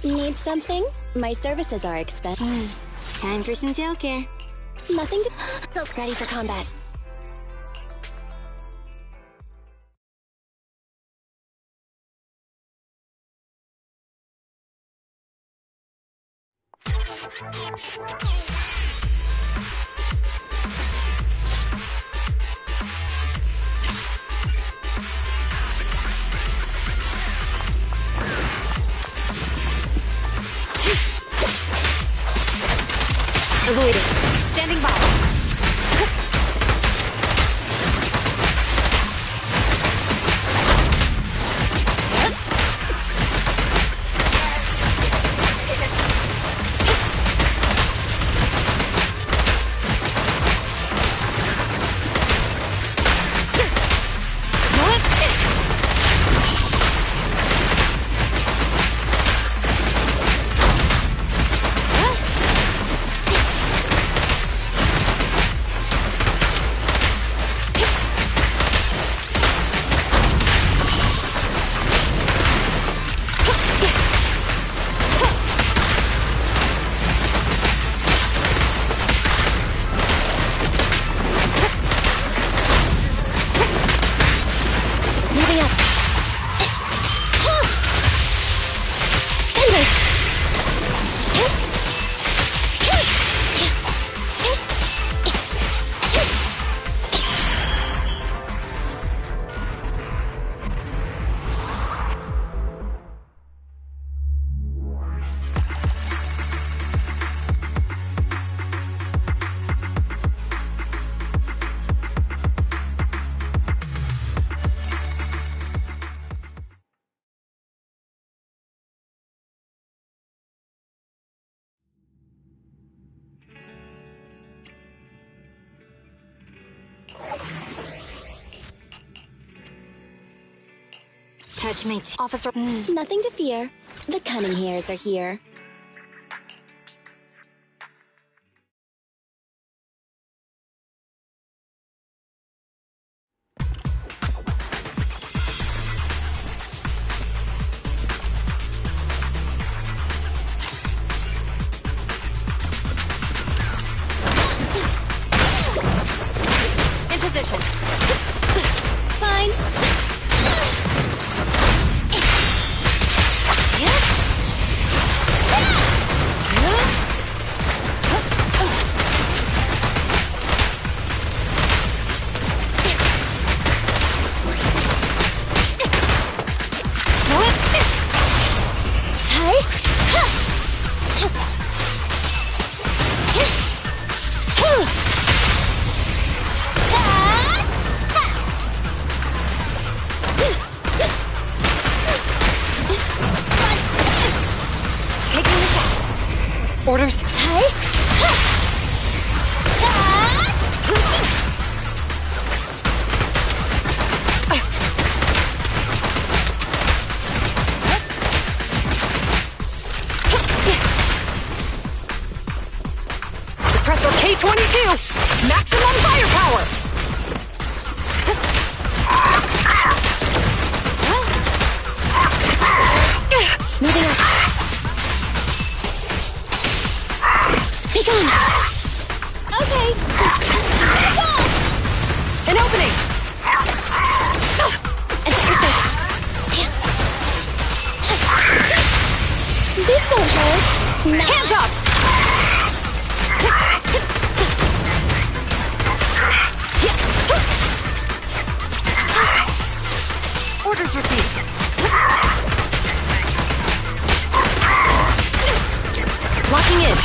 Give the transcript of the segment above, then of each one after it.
Need something? My services are expensive. Time for some tail care. Nothing to... So ready for combat. Avoiding. Standing by. Touch me, officer. Nothing to fear. The cunning hairs are here. In position. Fine. Orders. Suppressor K-22! Maximum firepower! Moving up. Be gone! Okay! Go! An opening! This won't hurt. Nah. Hands up! Orders received. Locking in.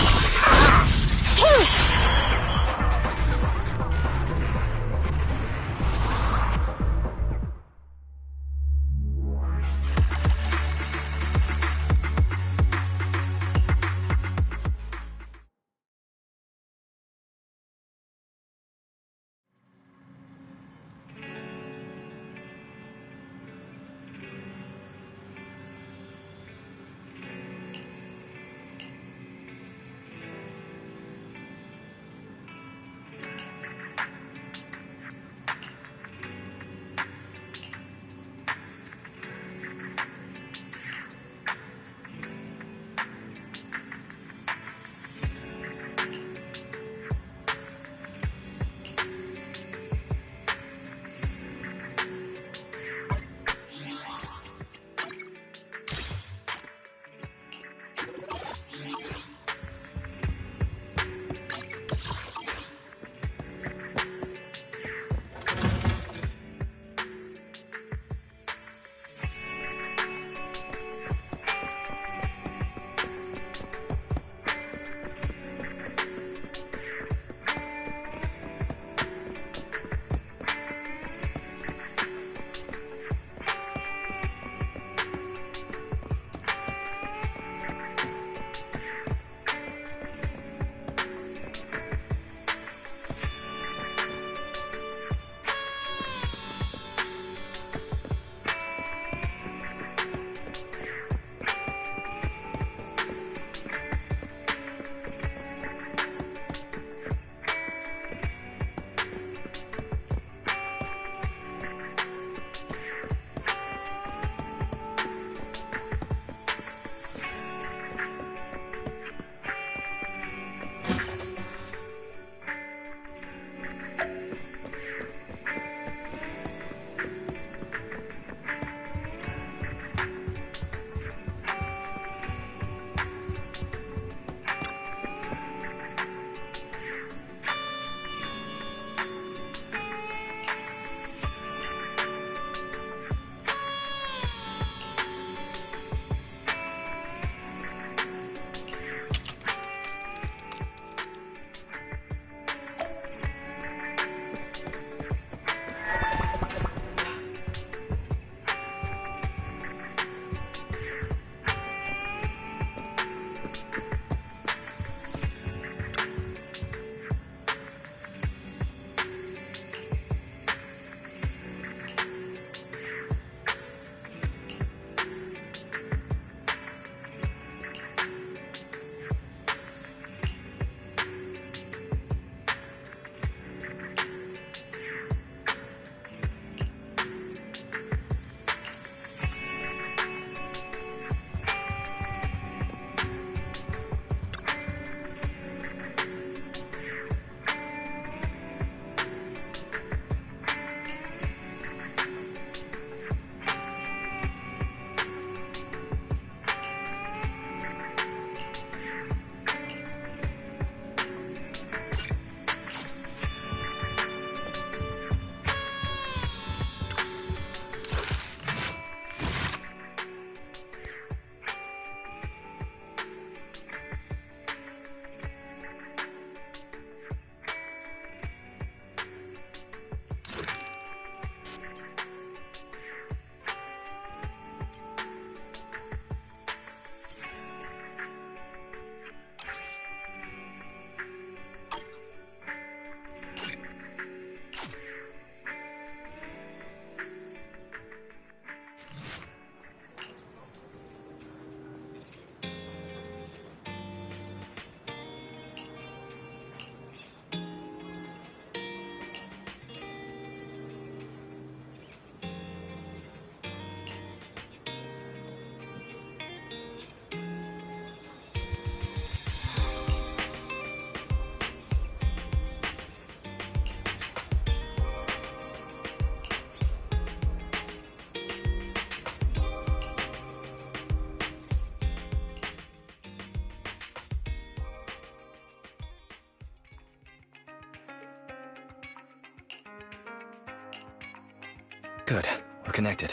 Good, we're connected.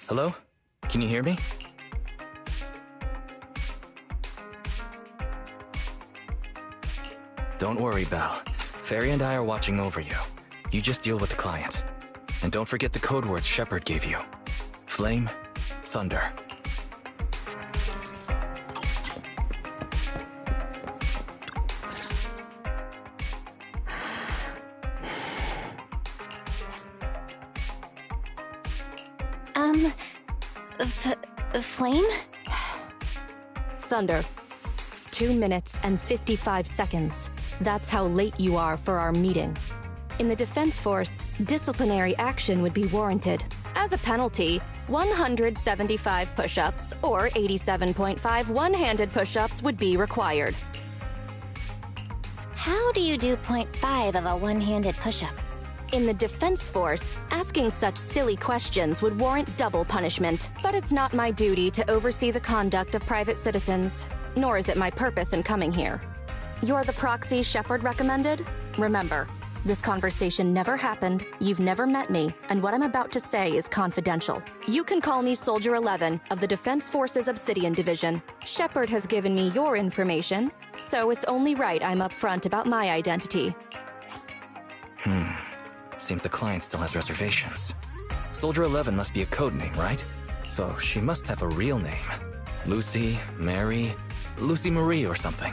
Hello? Can you hear me? Don't worry, Belle. Fairy and I are watching over you. You just deal with the client. And don't forget the code words Shepard gave you. Flame, thunder. Flame? Thunder. 2 minutes and 55 seconds. That's how late you are for our meeting. In the Defense Force, disciplinary action would be warranted. As a penalty, 175 push-ups or 87.5 one-handed push-ups would be required. How do you do 0.5 of a one-handed push-up? In the Defense Force, asking such silly questions would warrant double punishment. But it's not my duty to oversee the conduct of private citizens, nor is it my purpose in coming here. You're the proxy Shepard recommended? Remember, this conversation never happened, you've never met me, and what I'm about to say is confidential. You can call me Soldier 11 of the Defense Force's Obsidian Division. Shepard has given me your information, so it's only right I'm upfront about my identity. Seems the client still has reservations. Soldier 11 must be a code name, right? So she must have a real name. Lucy, Mary, Lucy Marie or something.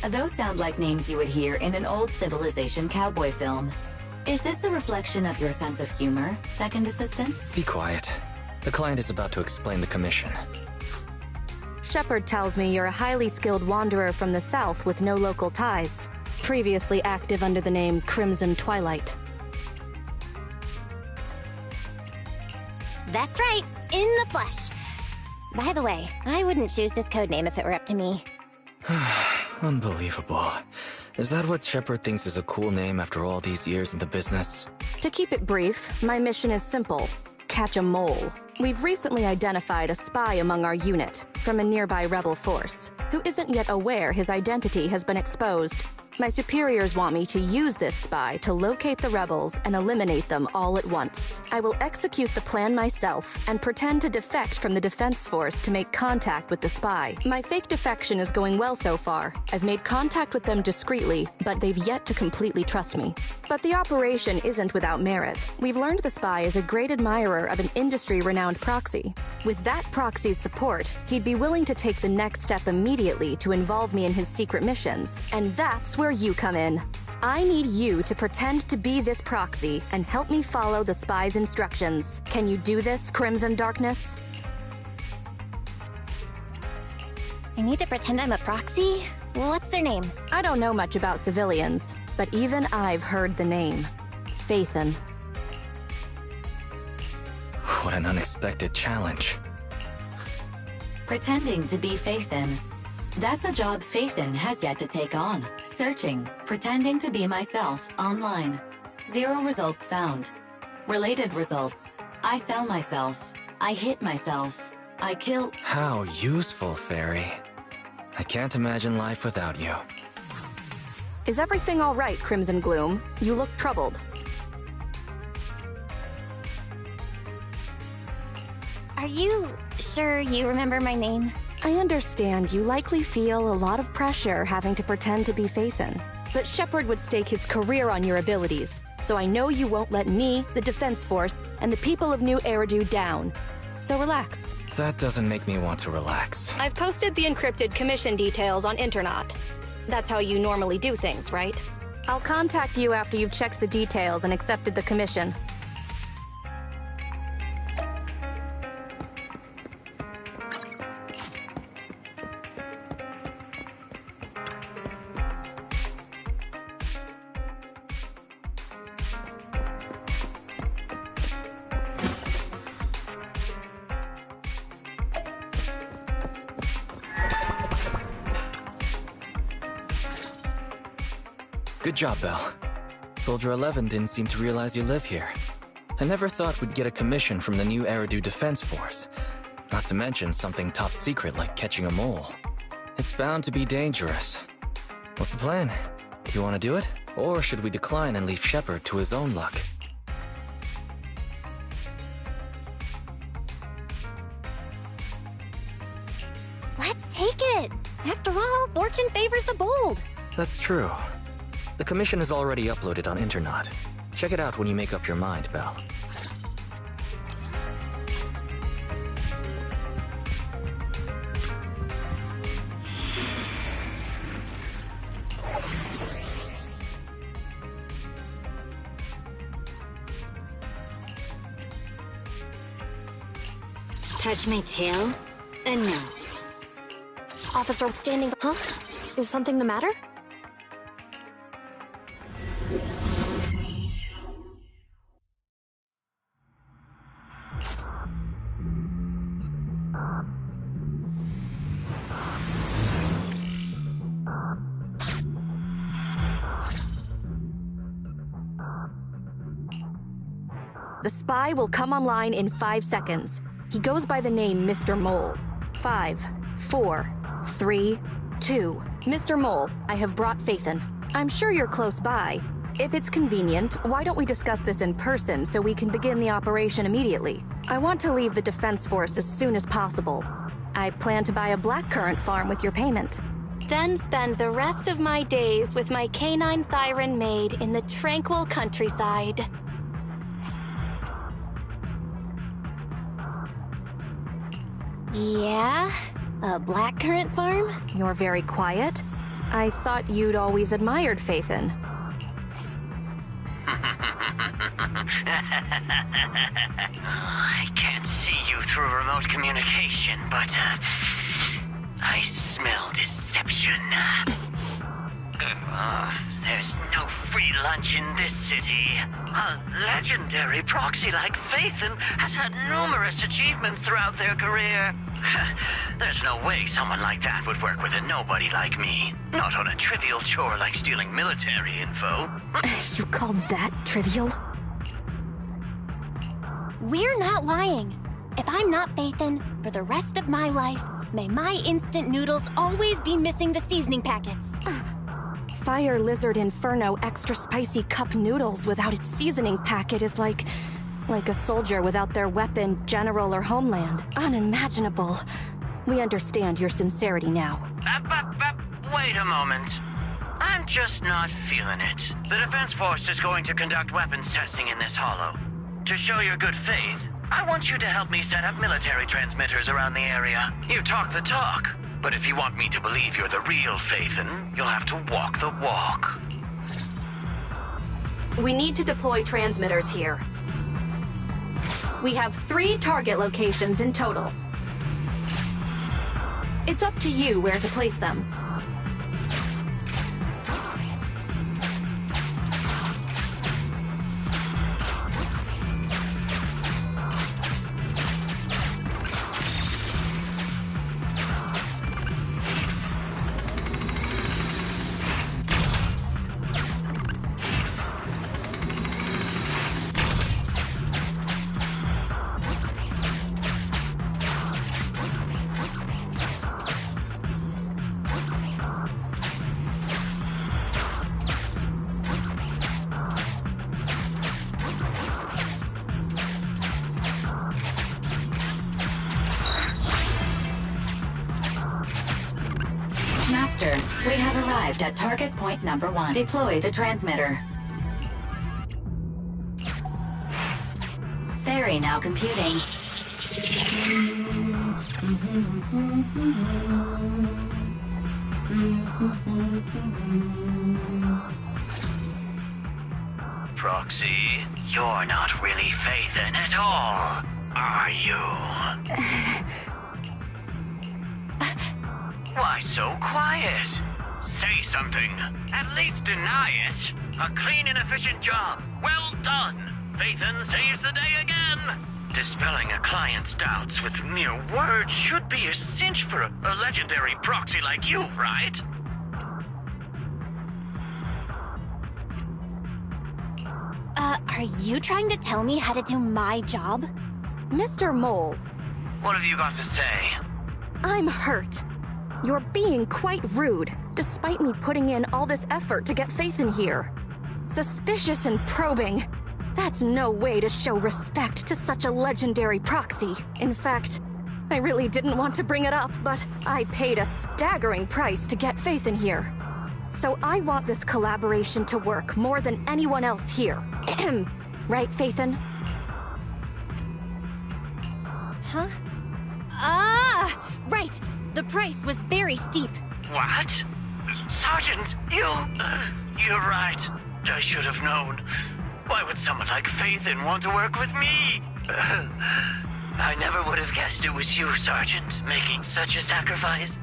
Those sound like names you would hear in an old civilization cowboy film. Is this a reflection of your sense of humor, second assistant? Be quiet. The client is about to explain the commission. Shepard tells me you're a highly skilled wanderer from the south with no local ties. Previously active under the name Crimson Twilight. That's right, in the flesh. By the way, I wouldn't choose this codename if it were up to me. Unbelievable. Is that what Shepard thinks is a cool name after all these years in the business? To keep it brief, my mission is simple. Catch a mole. We've recently identified a spy among our unit, from a nearby rebel force, who isn't yet aware his identity has been exposed. My superiors want me to use this spy to locate the rebels and eliminate them all at once. I will execute the plan myself and pretend to defect from the Defense Force to make contact with the spy. My fake defection is going well so far. I've made contact with them discreetly, but they've yet to completely trust me. But the operation isn't without merit. We've learned the spy is a great admirer of an industry-renowned proxy. With that proxy's support, he'd be willing to take the next step immediately to involve me in his secret missions. And that's where you come in. I need you to pretend to be this proxy and help me follow the spy's instructions. Can you do this, Crimson Darkness? I need to pretend I'm a proxy? What's their name? I don't know much about civilians, but even I've heard the name. Phaethon. What an unexpected challenge. Pretending to be Phaethon. That's a job Phaethon has yet to take on. Searching, pretending to be myself, online. 0 results found. Related results. I sell myself. I hit myself. I kill. How useful, Fairy. I can't imagine life without you. Is everything all right, Crimson Gloom? You look troubled. Are you sure you remember my name? I understand you likely feel a lot of pressure having to pretend to be Phaethon, but Shepard would stake his career on your abilities, so I know you won't let me, the Defense Force, and the people of New Eridu down. So relax. That doesn't make me want to relax. I've posted the encrypted commission details on Internet. That's how you normally do things, right? I'll contact you after you've checked the details and accepted the commission. Good job, Belle. Soldier 11 didn't seem to realize you live here. I never thought we'd get a commission from the New Eridu Defense Force. Not to mention something top secret like catching a mole. It's bound to be dangerous. What's the plan? Do you want to do it? Or should we decline and leave Shepard to his own luck? Let's take it! After all, fortune favors the bold. That's true. The commission is already uploaded on Internet. Check it out when you make up your mind, Belle. Touch my tail? No. Officer standing. Huh? Is something the matter? The spy will come online in 5 seconds. He goes by the name Mr. Mole. 5, 4, 3, 2. Mr. Mole, I have brought Faithin. I'm sure you're close by. If it's convenient, why don't we discuss this in person so we can begin the operation immediately? I want to leave the Defense Force as soon as possible. I plan to buy a blackcurrant farm with your payment. Then spend the rest of my days with my canine Thyron maid in the tranquil countryside. Yeah? A blackcurrant farm? You're very quiet. I thought you'd always admired Faithin. I can't see you through remote communication, but I smell deception. There's no free lunch in this city. A legendary proxy like Faithin has had numerous achievements throughout their career. There's no way someone like that would work with a nobody like me. Not on a trivial chore like stealing military info. You call that trivial? We're not lying. If I'm not Faithin, for the rest of my life, may my instant noodles always be missing the seasoning packets. Fire Lizard Inferno extra spicy cup noodles without its seasoning packet is like a soldier without their weapon, general, or homeland. Unimaginable. We understand your sincerity now. Wait a moment. I'm just not feeling it. The Defense Force is going to conduct weapons testing in this hollow. To show your good faith, I want you to help me set up military transmitters around the area. You talk the talk, but if you want me to believe you're the real Faithin, you'll have to walk the walk. We need to deploy transmitters here. We have 3 target locations in total. It's up to you where to place them. Master, we have arrived at target point number 1. Deploy the transmitter. Ferry now computing. Proxy, you're not really Faithin at all, are you? Why so quiet? Say something. At least deny it. A clean and efficient job. Well done. Faithin saves the day again. Dispelling a client's doubts with mere words should be a cinch for a legendary proxy like you, right? Are you trying to tell me how to do my job? Mr. Mole, What have you got to say? I'm hurt. You're being quite rude, despite me putting in all this effort to get Faithin here. Suspicious and probing. That's no way to show respect to such a legendary proxy. In fact, I really didn't want to bring it up, but I paid a staggering price to get Faith in here. So I want this collaboration to work more than anyone else here. Right, Faithin? Huh? Ah! Right! The price was very steep. What? Sergeant, you're right. I should have known. Why would someone like Faithin want to work with me? I never would have guessed it was you, Sergeant, making such a sacrifice.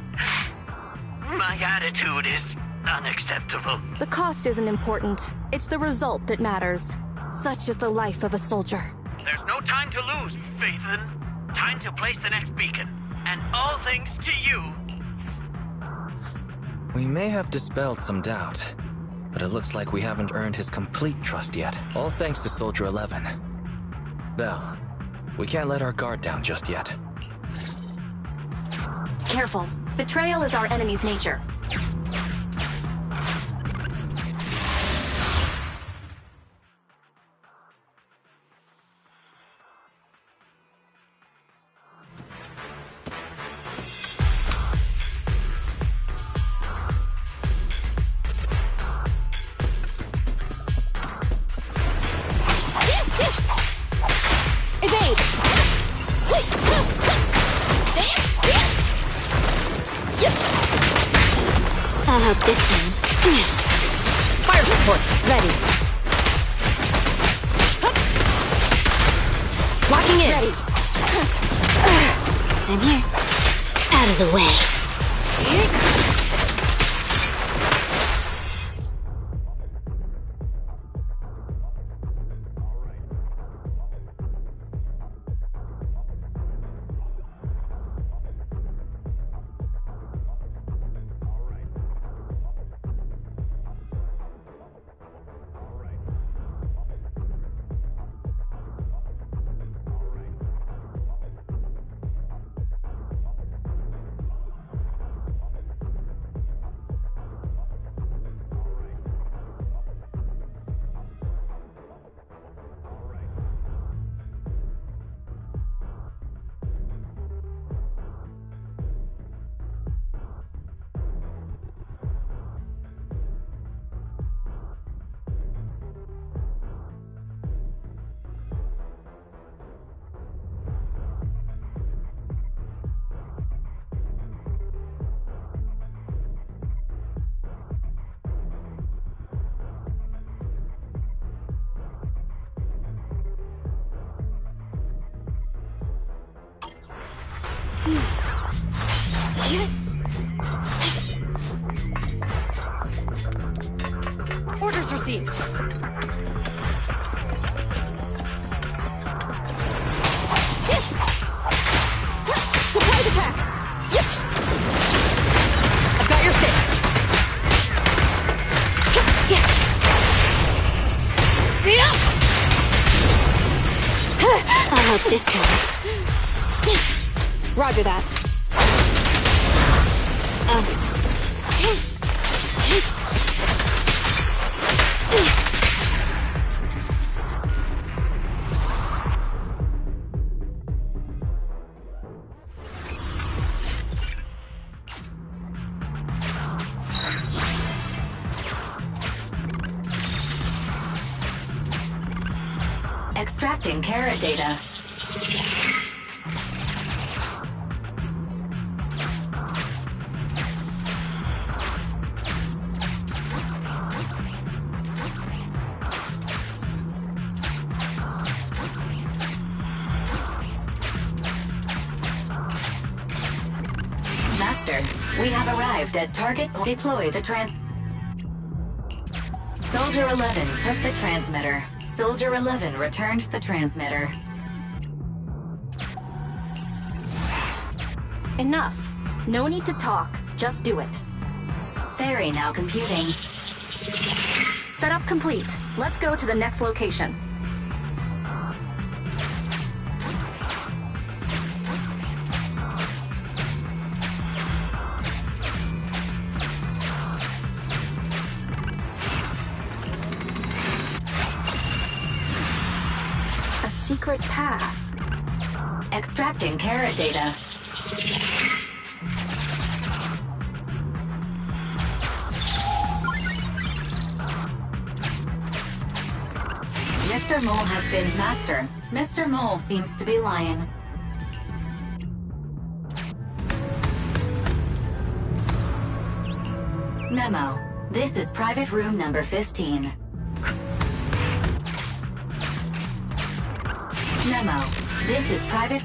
My attitude is unacceptable. The cost isn't important. It's the result that matters. Such is the life of a soldier. There's no time to lose, Faithin. Time to place the next beacon. And all thanks to you. We may have dispelled some doubt, but it looks like we haven't earned his complete trust yet. All thanks to Soldier 11. Belle, we can't let our guard down just yet. Careful. Betrayal is our enemy's nature. I'll help this time. Fire support, ready. Locking in. Ready. I'm here. Out of the way. Orders received. Surprise attack! Yep. I've got your six. I'll help this time. Roger that. Extracting carrot data. Master, we have arrived at target. Deploy the Soldier 11 took the transmitter. Soldier 11 returned the transmitter. Enough. No need to talk. Just do it. Ferry now computing. Setup complete. Let's go to the next location. A secret path. Extracting carrot data. Mr. Mole has been master. Mr. Mole seems to be lying. Memo. This is private room number 15. Memo. This is private...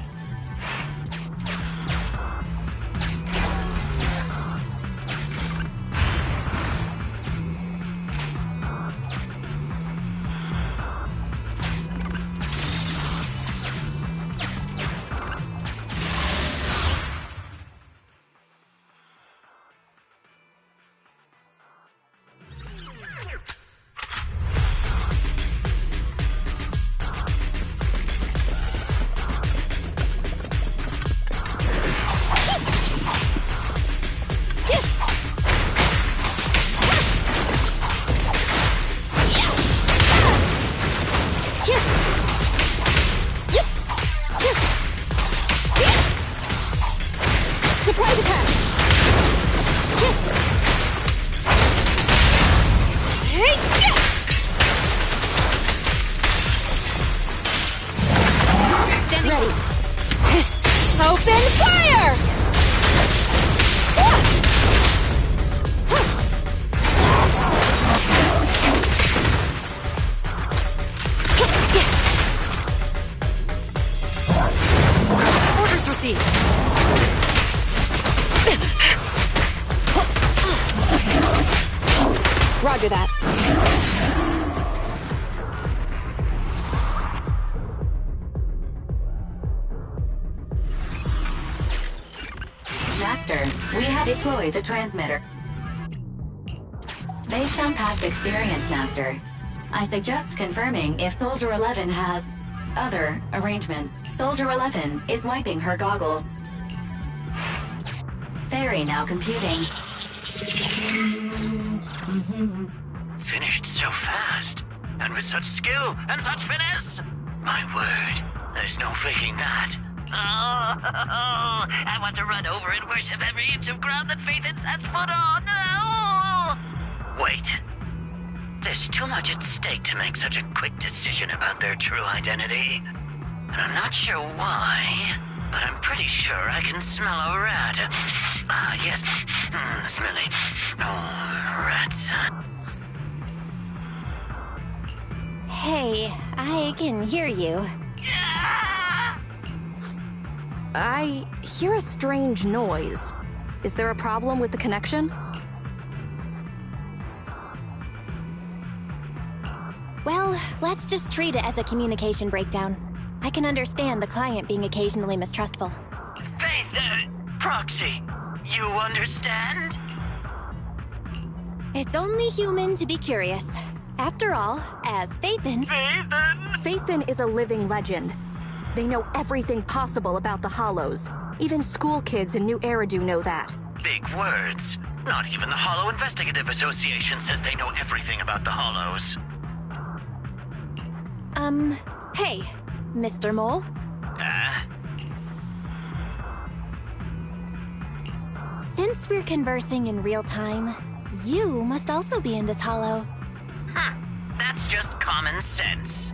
Surprise attack! Standing ready. Open fire! Orders received. Roger that. Master, we have deployed the transmitter. Based on past experience, Master, I suggest confirming if Soldier 11 has other arrangements. Soldier 11 is wiping her goggles. Fairy now computing. Finished so fast, and with such skill and such finesse. My word, there's no faking that. Oh, I want to run over and worship every inch of ground that Faithin sets foot on. Oh. Wait. There's too much at stake to make such a quick decision about their true identity. And I'm not sure why, but I'm pretty sure I can smell a rat. Ah, yes. Smelly. Oh, rats. Hey, I can hear you. I hear a strange noise. Is there a problem with the connection? Well, let's just treat it as a communication breakdown. I can understand the client being occasionally mistrustful. Faith, Proxy, you understand? It's only human to be curious. After all, as Faithin... Faithin is a living legend. They know everything possible about the Hollows. Even school kids in New Eridu know that. Big words. Not even the Hollow Investigative Association says they know everything about the Hollows. Hey, Mr. Mole? Since we're conversing in real time, you must also be in this hollow. That's just common sense.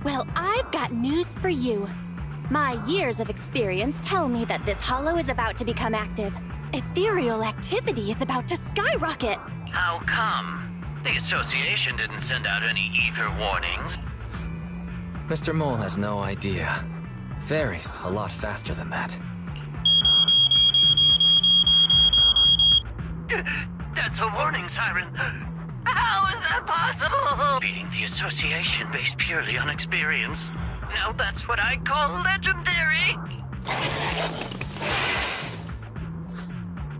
Well, I've got news for you. My years of experience tell me that this hollow is about to become active. Ethereal activity is about to skyrocket. How come? The association didn't send out any ether warnings. Mr. Mole has no idea. Fairy's a lot faster than that. That's a warning siren. How is that possible? Beating the association based purely on experience. Now that's what I call legendary.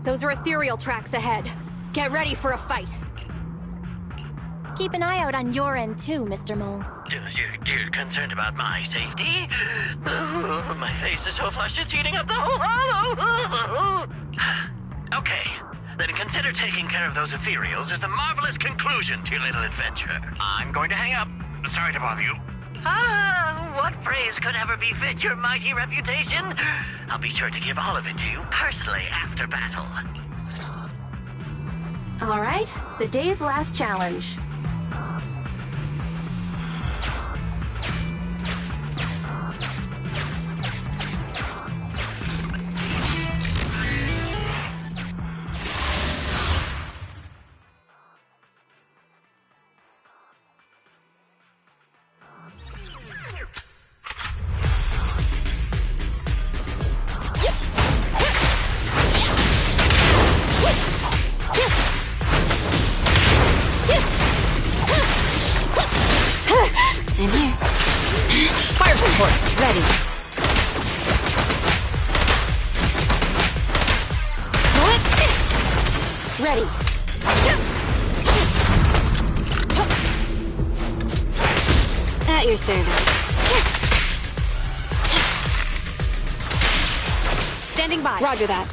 Those are ethereal tracks ahead. Get ready for a fight. Keep an eye out on your end too, Mr. Mole. You're concerned about my safety? My face is so flushed it's eating up the whole hollow. Okay, then consider taking care of those ethereals as the marvelous conclusion to your little adventure. I'm going to hang up. Sorry to bother you. Ah, what praise could ever befit your mighty reputation? I'll be sure to give all of it to you personally after battle. All right, the day's last challenge. In here. Fire support, ready. Ready. At your service. Standing by. Roger that.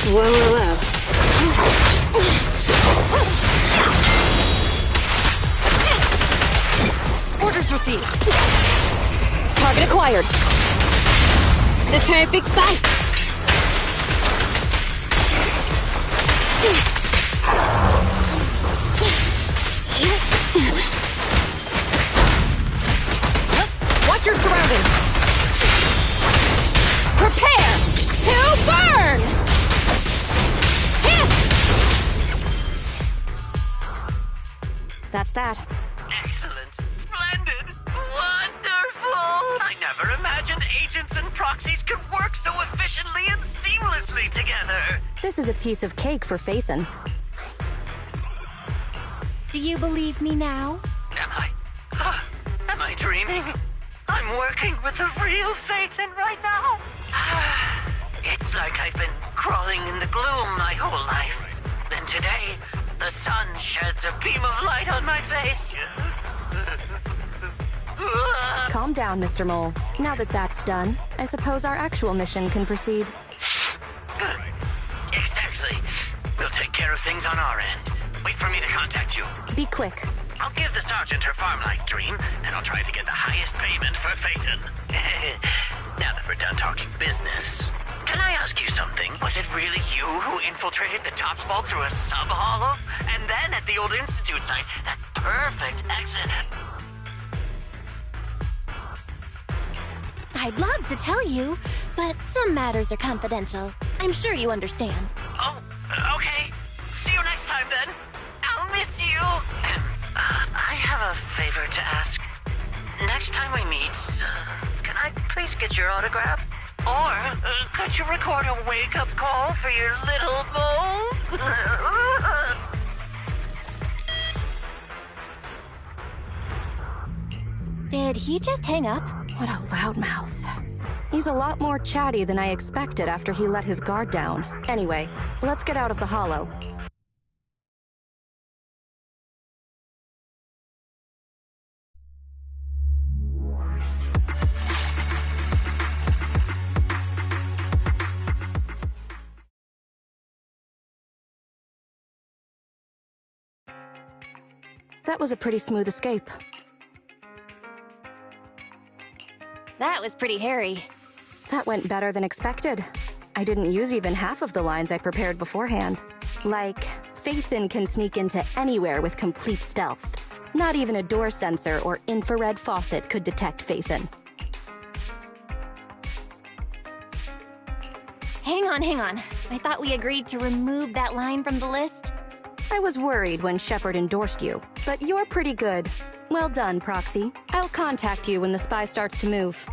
Whoa, whoa, whoa. Orders received. Target acquired. The perfect bite. Watch your surroundings. Prepare to burn! That's that. Excellent. Splendid. Wonderful. I never imagined agents and proxies could work so efficiently and seamlessly together. This is a piece of cake for Phaethon. Do you believe me now? Am I dreaming? I'm working with the real Phaethon right now. It's like I've been crawling in the gloom my whole life. Then today, the sun sheds a beam of light on my face. Calm down, Mr. Mole. Now that that's done, I suppose our actual mission can proceed. Exactly. We'll take care of things on our end. Wait for me to contact you. Be quick. I'll give the sergeant her farm life dream, and I'll try to get the highest payment for Phaethon. Now that we're done talking business, can I ask you something? Was it really you who infiltrated the Tops Vault through a sub-hollow? And then at the old Institute site, that perfect exit... I'd love to tell you, but some matters are confidential. I'm sure you understand. Oh, okay. See you next time, then. I'll miss you. I have a favor to ask. Next time we meet, can I please get your autograph? Or could you record a wake-up call for your little mole? Did he just hang up? What a loudmouth. He's a lot more chatty than I expected after he let his guard down. Anyway, let's get out of the hollow. That was a pretty smooth escape. That was pretty hairy. That went better than expected. I didn't use even half of the lines I prepared beforehand. Like, Phaethon can sneak into anywhere with complete stealth. Not even a door sensor or infrared faucet could detect Phaethon. Hang on. I thought we agreed to remove that line from the list. I was worried when Shepard endorsed you, but you're pretty good. Well done, Proxy. I'll contact you when the spy starts to move.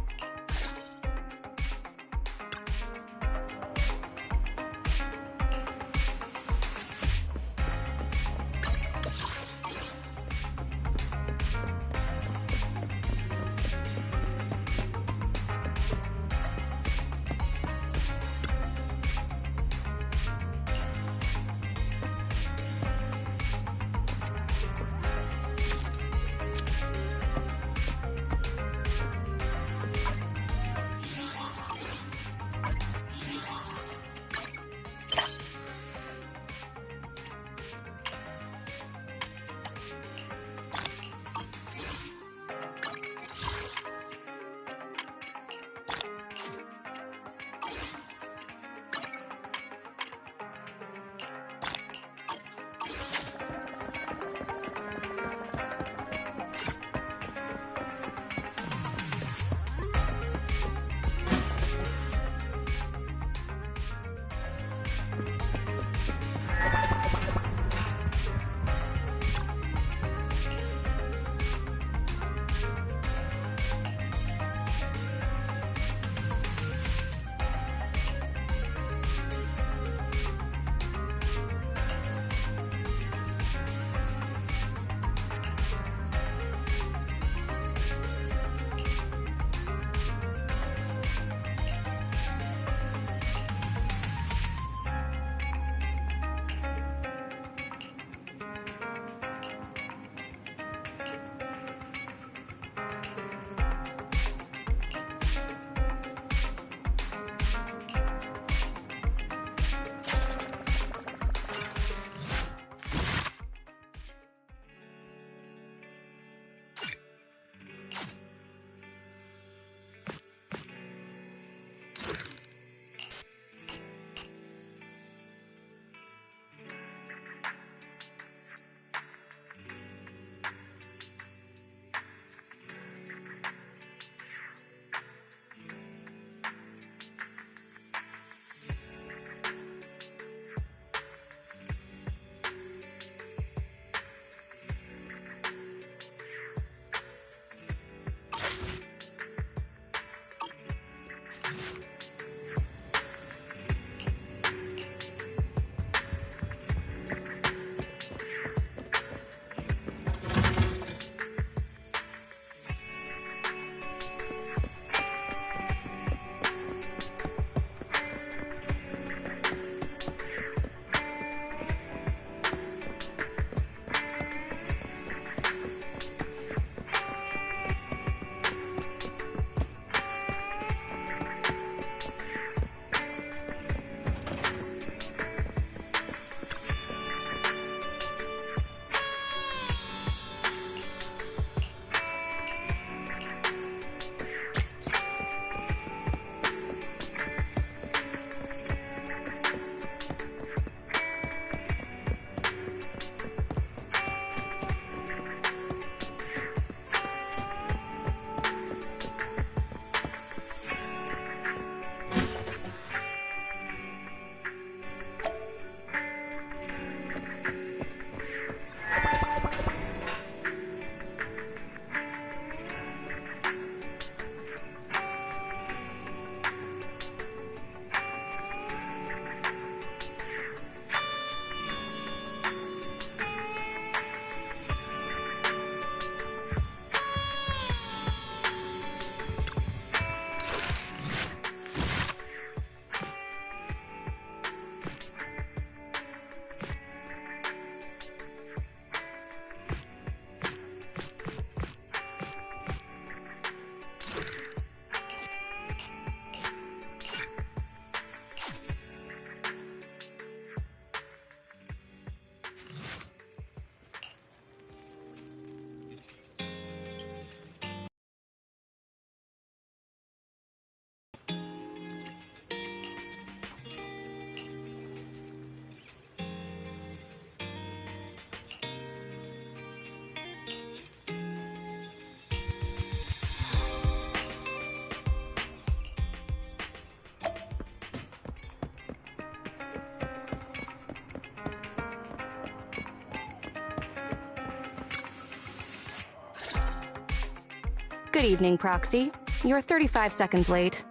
Good evening, Proxy. You're 35 seconds late.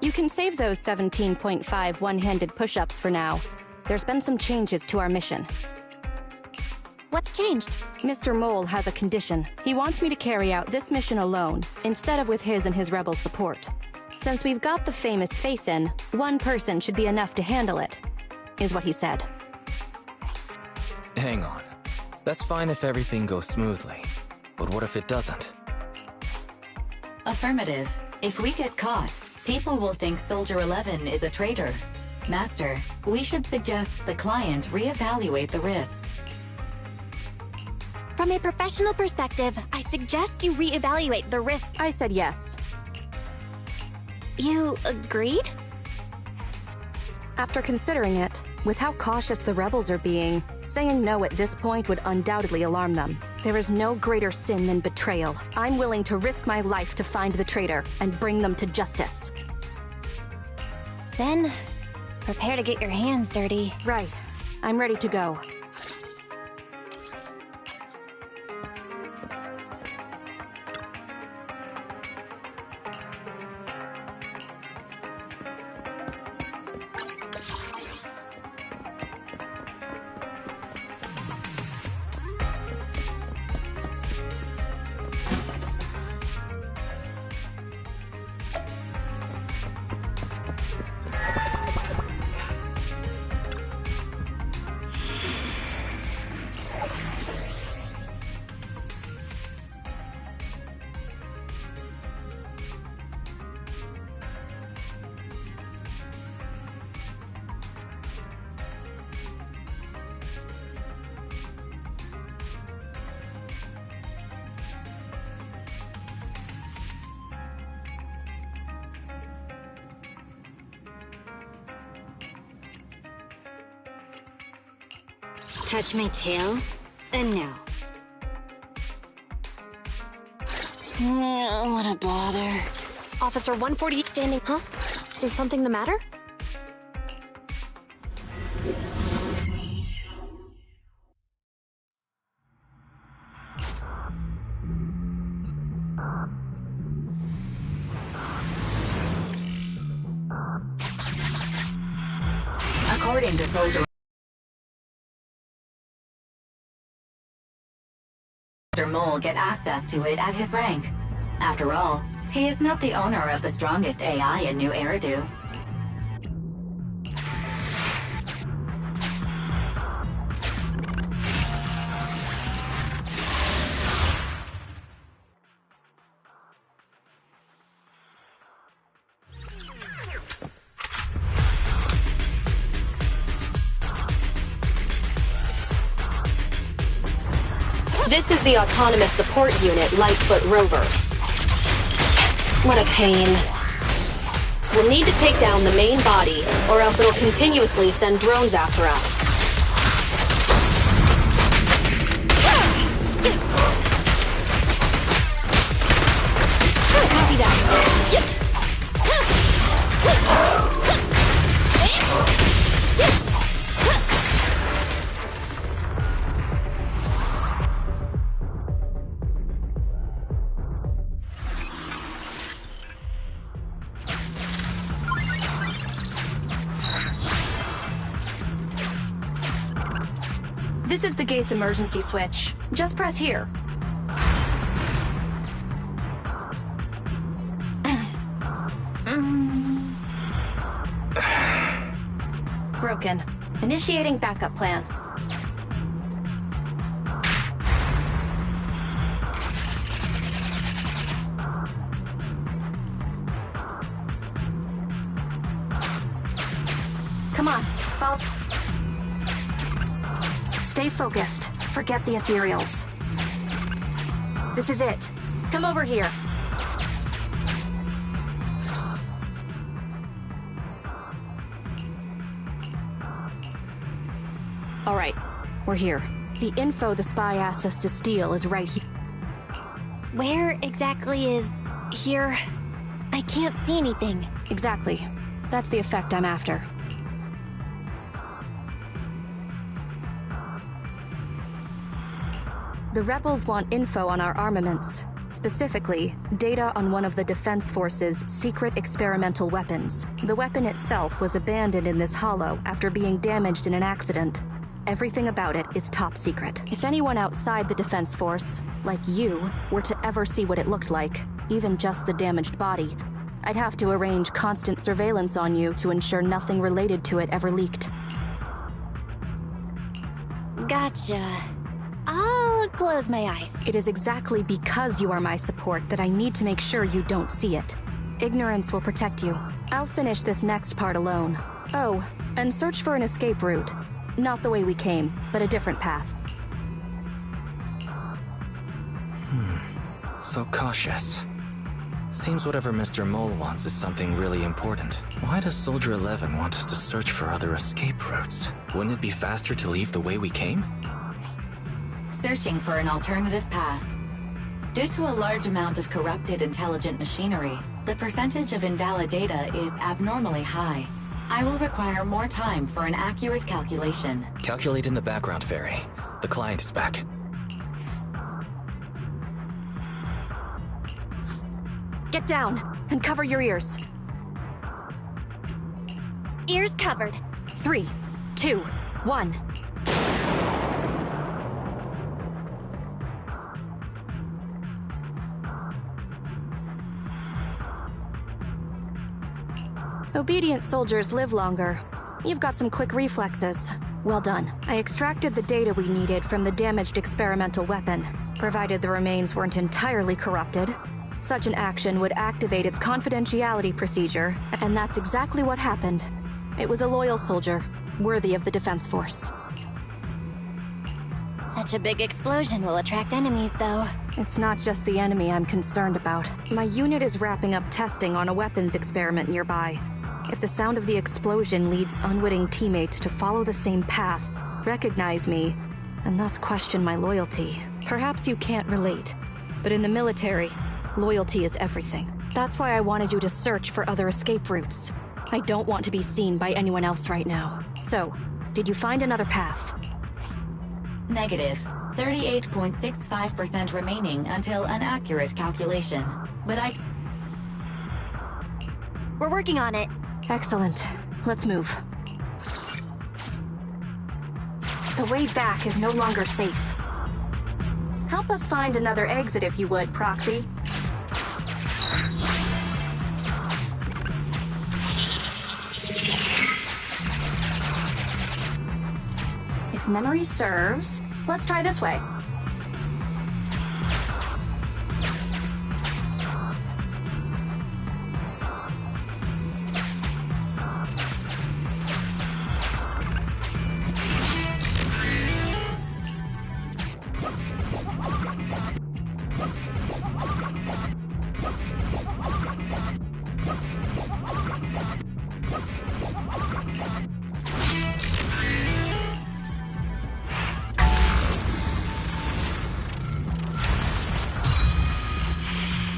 You can save those 17.5 one-handed push-ups for now. There's been some changes to our mission. What's changed? Mr. Mole has a condition. He wants me to carry out this mission alone, instead of with his and his rebel support. Since we've got the famous faith in, one person should be enough to handle it, is what he said. Hang on. That's fine if everything goes smoothly. But what if it doesn't? Affirmative. If we get caught, people will think Soldier 11 is a traitor. Master, we should suggest the client reevaluate the risk. From a professional perspective, I suggest you reevaluate the risk. I said yes. You agreed? After considering it, with how cautious the rebels are being, saying no at this point would undoubtedly alarm them. There is no greater sin than betrayal. I'm willing to risk my life to find the traitor and bring them to justice. Then, prepare to get your hands dirty. Right. I'm ready to go. Touch my tail? No. What a bother. Officer 140 standing. Huh? Is something the matter? According to Soldier Mole get access to it at his rank. After all, he is not the owner of the strongest AI in New Eridu. This is the Autonomous Support Unit Lightfoot Rover. What a pain. We'll need to take down the main body, or else it'll continuously send drones after us. Copy that. Yep. This is the gate's emergency switch. Just press here. Broken. Initiating backup plan. Come on, follow. Stay focused. Forget the ethereals. This is it. Come over here. All right, we're here. The info the spy asked us to steal is right here. Where exactly is here? I can't see anything. Exactly. That's the effect I'm after. The rebels want info on our armaments. Specifically, data on one of the Defense Force's secret experimental weapons. The weapon itself was abandoned in this hollow after being damaged in an accident. Everything about it is top secret. If anyone outside the Defense Force, like you, were to ever see what it looked like, even just the damaged body, I'd have to arrange constant surveillance on you to ensure nothing related to it ever leaked. Gotcha. I'll close my eyes. It is exactly because you are my support that I need to make sure you don't see it. Ignorance will protect you. I'll finish this next part alone. Oh, and search for an escape route. Not the way we came, but a different path. So cautious. Seems whatever Mr. Mole wants is something really important. Why does Soldier 11 want us to search for other escape routes? Wouldn't it be faster to leave the way we came? Searching for an alternative path. Due to a large amount of corrupted intelligent machinery, the percentage of invalid data is abnormally high. I will require more time for an accurate calculation. Calculate in the background, Fairy. The client is back. Get down and cover your ears. Ears covered. 3, 2, 1. Obedient soldiers live longer. You've got some quick reflexes. Well done. I extracted the data we needed from the damaged experimental weapon, provided the remains weren't entirely corrupted. Such an action would activate its confidentiality procedure, and that's exactly what happened. It was a loyal soldier, worthy of the Defense Force. Such a big explosion will attract enemies, though. It's not just the enemy I'm concerned about. My unit is wrapping up testing on a weapons experiment nearby. If the sound of the explosion leads unwitting teammates to follow the same path, recognize me, and thus question my loyalty. Perhaps you can't relate, but in the military, loyalty is everything. That's why I wanted you to search for other escape routes. I don't want to be seen by anyone else right now. So, did you find another path? Negative. 38.65% remaining until an accurate calculation. But We're working on it. Excellent. Let's move. The way back is no longer safe. Help us find another exit if you would, Proxy. If memory serves, let's try this way.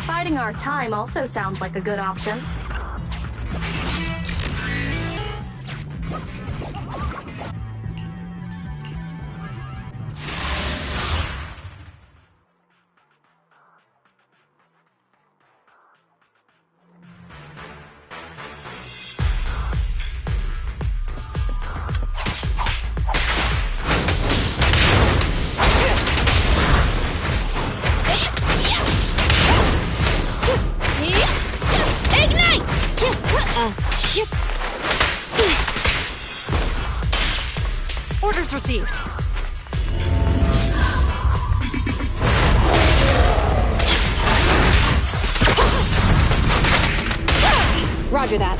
Biding our time also sounds like a good option. Orders received. Roger that.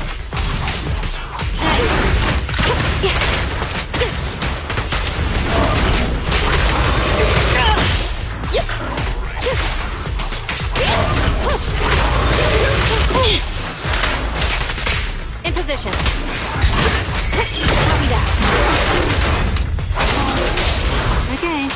In position. Copy that. Okay.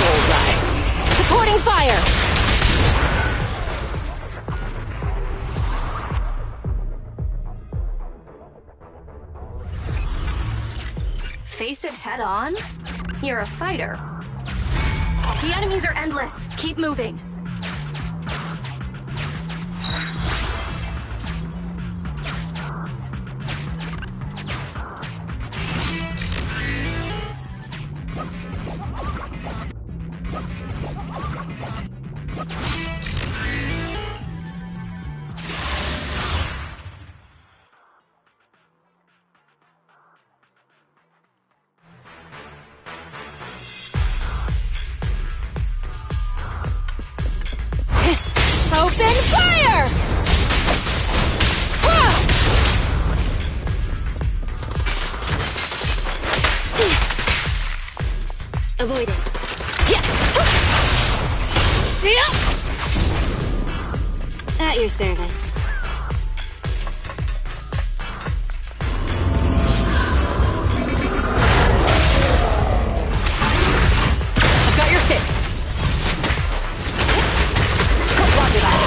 Bullseye. Supporting fire! face it head on? You're a fighter. The enemies are endless. Keep moving. Open fire! Avoid it. At your service. I've got your six. Roger that.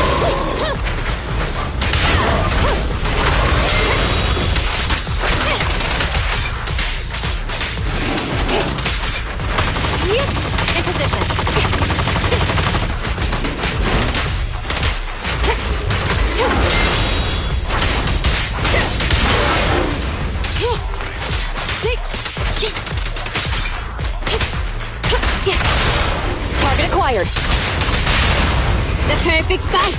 In position. Target acquired. The perfect bite.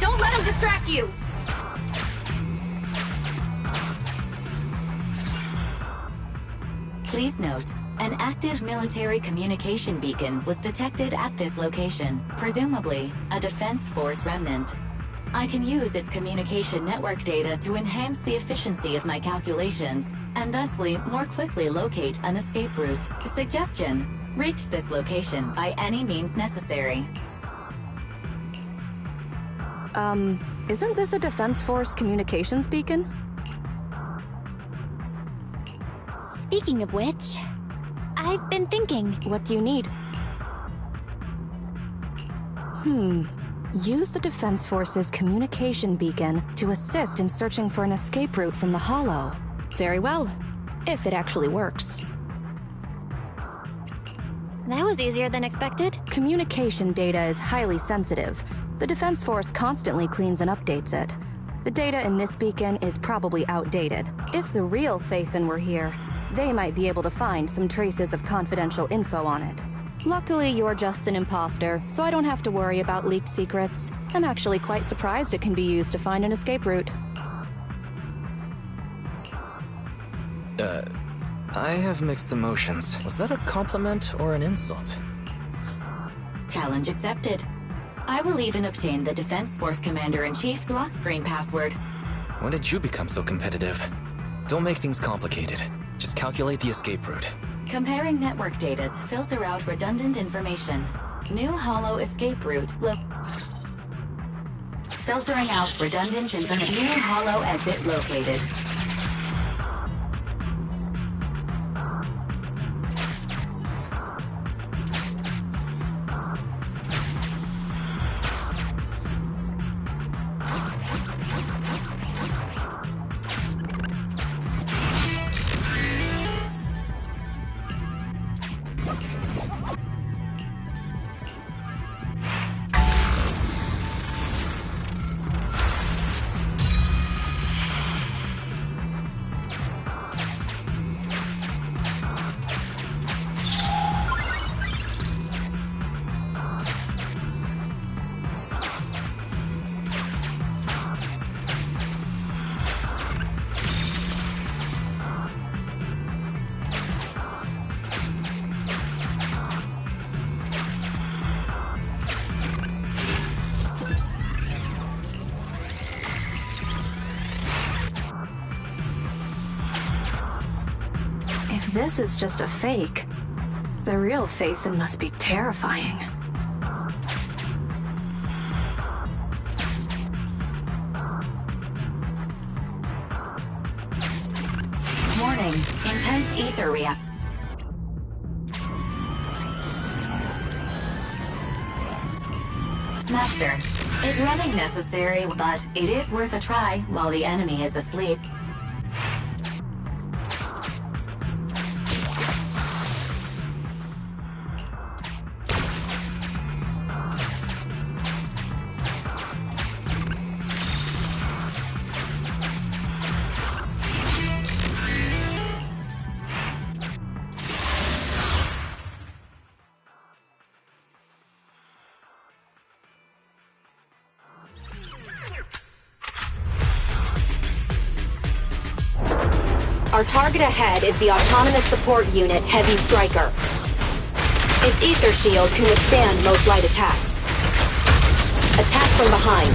Don't let him distract you! Please note, an active military communication beacon was detected at this location, presumably a Defense Force remnant. I can use its communication network data to enhance the efficiency of my calculations, and thusly more quickly locate an escape route. Suggestion: reach this location by any means necessary. Isn't this a Defense Force communications beacon? Speaking of which, I've been thinking. What do you need? Use the Defense Force's communication beacon to assist in searching for an escape route from the Hollow. Very well, if it actually works. That was easier than expected. Communication data is highly sensitive. The Defense Force constantly cleans and updates it. The data in this beacon is probably outdated. If the real Phaethon were here, they might be able to find some traces of confidential info on it. Luckily, you're just an imposter, so I don't have to worry about leaked secrets. I'm actually quite surprised it can be used to find an escape route. I have mixed emotions. Was that a compliment or an insult? Challenge accepted. I will even obtain the Defense Force Commander-in-Chief's lock screen password. When did you become so competitive? Don't make things complicated. Just calculate the escape route. Comparing network data to filter out redundant information. New Hollow escape route. Look. Filtering out redundant information. New Hollow exit located. If this is just a fake, the real Phaethon must be terrifying. Warning. Warning. Intense ether reaction. Master, is running necessary, but it is worth a try while the enemy is asleep. Our target ahead is the Autonomous Support Unit Heavy Striker. Its ether shield can withstand most light attacks. Attack from behind.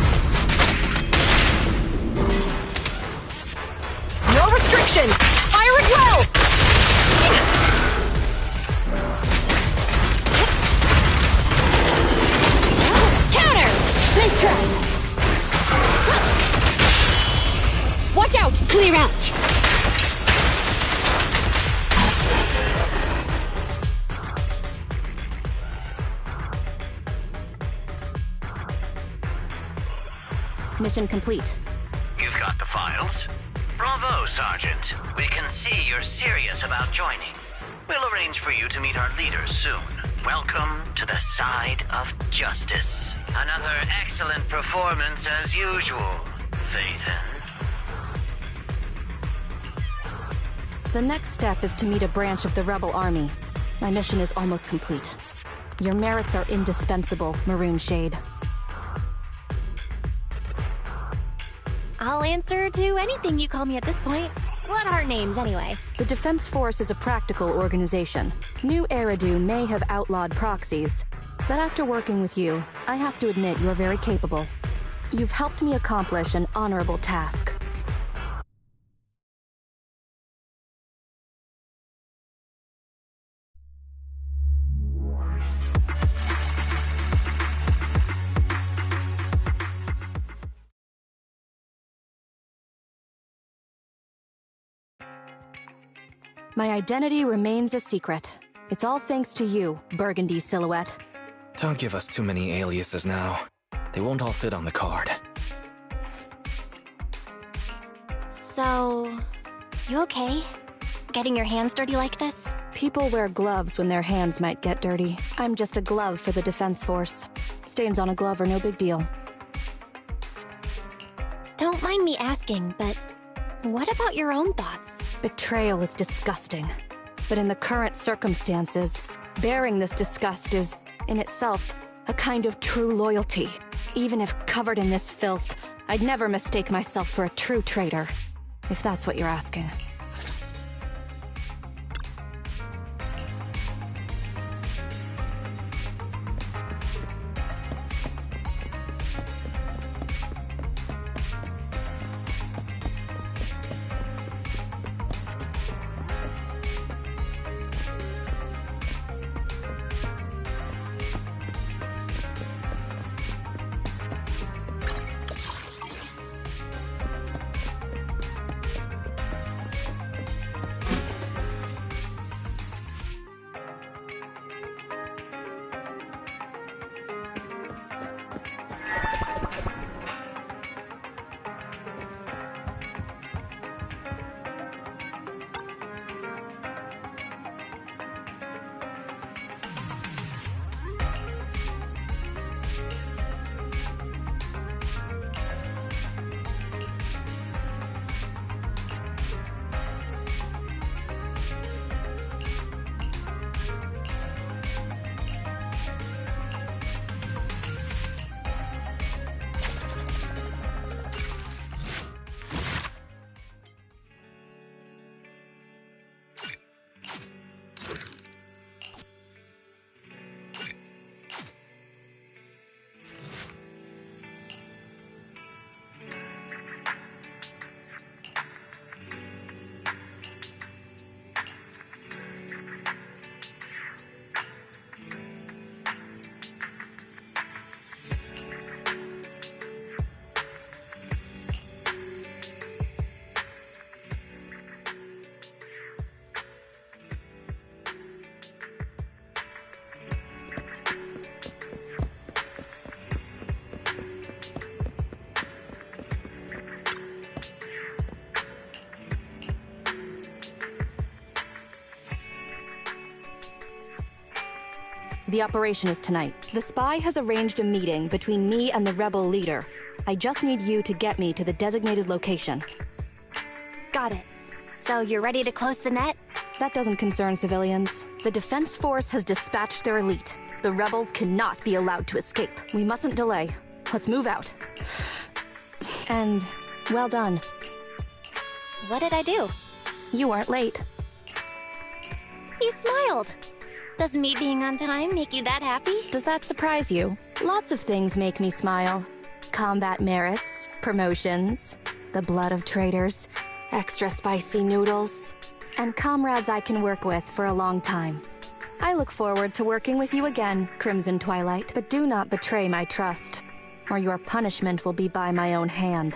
No restrictions! Fire at will! Counter! Nice try. Watch out! Clear out! Mission complete. You've got the files? Bravo, Sergeant. We can see you're serious about joining. We'll arrange for you to meet our leaders soon. Welcome to the side of justice. Another excellent performance as usual, Faithin. The next step is to meet a branch of the Rebel Army. My mission is almost complete. Your merits are indispensable, Maroon Shade. I'll answer to anything you call me at this point. What are names, anyway? The Defense Force is a practical organization. New Eridu may have outlawed proxies, but after working with you, I have to admit you're very capable. You've helped me accomplish an honorable task. My identity remains a secret. It's all thanks to you, Burgundy Silhouette. Don't give us too many aliases now. They won't all fit on the card. So, you okay? Getting your hands dirty like this? People wear gloves when their hands might get dirty. I'm just a glove for the Defense Force. Stains on a glove are no big deal. Don't mind me asking, but what about your own thoughts? Betrayal is disgusting. But in the current circumstances, bearing this disgust is, in itself, a kind of true loyalty. Even if covered in this filth, I'd never mistake myself for a true traitor. If that's what you're asking. The operation is tonight. The spy has arranged a meeting between me and the rebel leader. I just need you to get me to the designated location. Got it. So you're ready to close the net? That doesn't concern civilians. The Defense Force has dispatched their elite. The rebels cannot be allowed to escape. We mustn't delay. Let's move out. And well done. What did I do? You aren't late. You smiled. Does me being on time make you that happy? Does that surprise you? Lots of things make me smile. Combat merits, promotions, the blood of traitors, extra spicy noodles, and comrades I can work with for a long time. I look forward to working with you again, Crimson Twilight, but do not betray my trust, or your punishment will be by my own hand.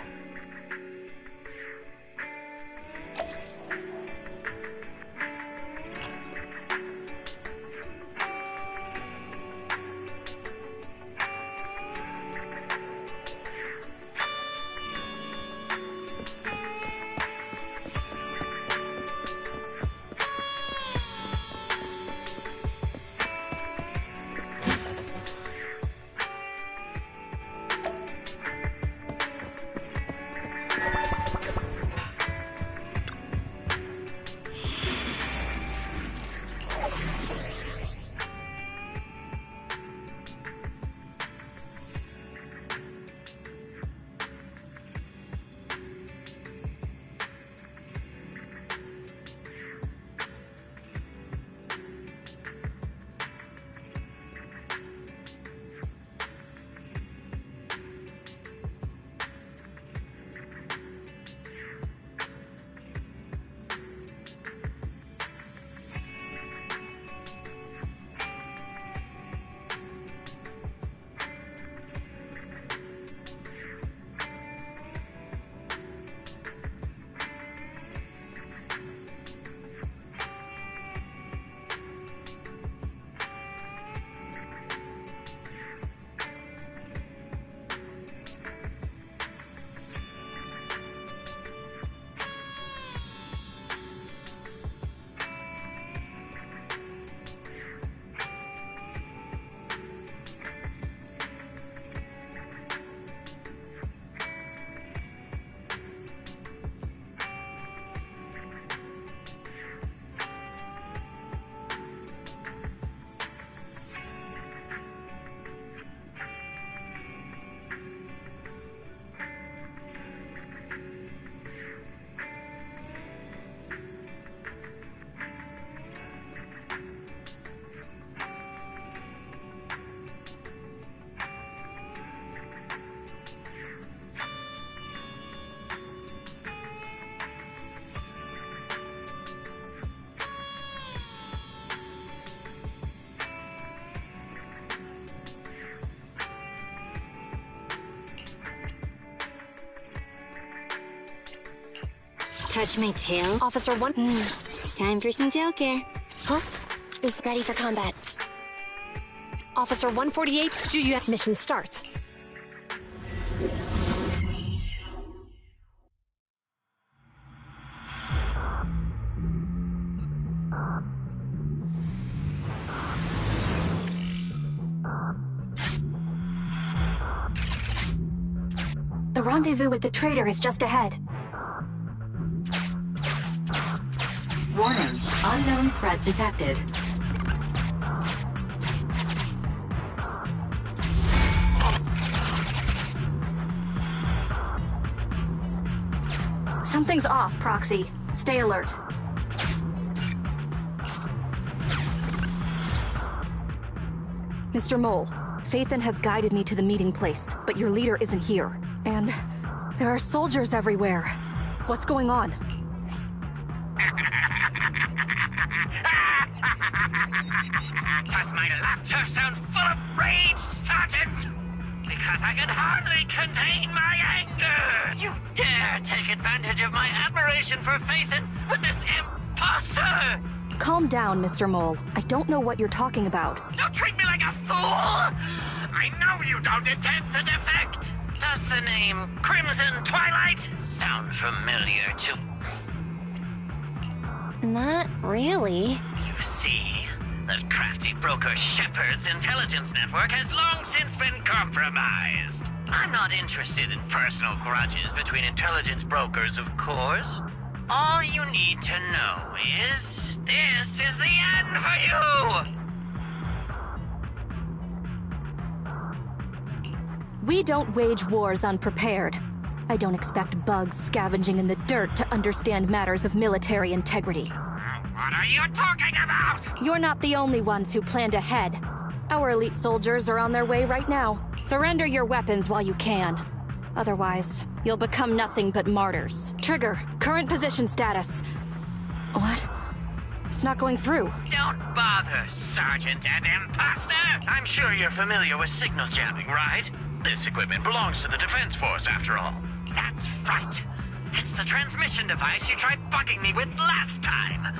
Touch my tail? Officer 1... Time for some tail care. Huh? Is ready for combat. Officer 148, do you have mission start? The rendezvous with the traitor is just ahead. Warning, unknown threat detected. Something's off, Proxy. Stay alert. Mr. Mole, Phaethon has guided me to the meeting place, but your leader isn't here. And there are soldiers everywhere. What's going on? Does my laughter sound full of rage, Sergeant? Because I can hardly contain my anger! You dare take advantage of my admiration for Phaethon with this imposter! Calm down, Mr. Mole. I don't know what you're talking about. Don't treat me like a fool! I know you don't intend to defect! Does the name Crimson Twilight sound familiar to... Not really. You see, That crafty broker Shepard's intelligence network has long since been compromised. I'm not interested in personal grudges between intelligence brokers, of course. All you need to know is this is the end for you! We don't wage wars unprepared. I don't expect bugs scavenging in the dirt to understand matters of military integrity. What are you talking about? You're not the only ones who planned ahead. Our elite soldiers are on their way right now. Surrender your weapons while you can. Otherwise, you'll become nothing but martyrs. Trigger, current position status. What? It's not going through. Don't bother, Sergeant and Imposter! I'm sure you're familiar with signal jamming, right? This equipment belongs to the Defense Force, after all. That's right. It's the transmission device you tried bugging me with last time.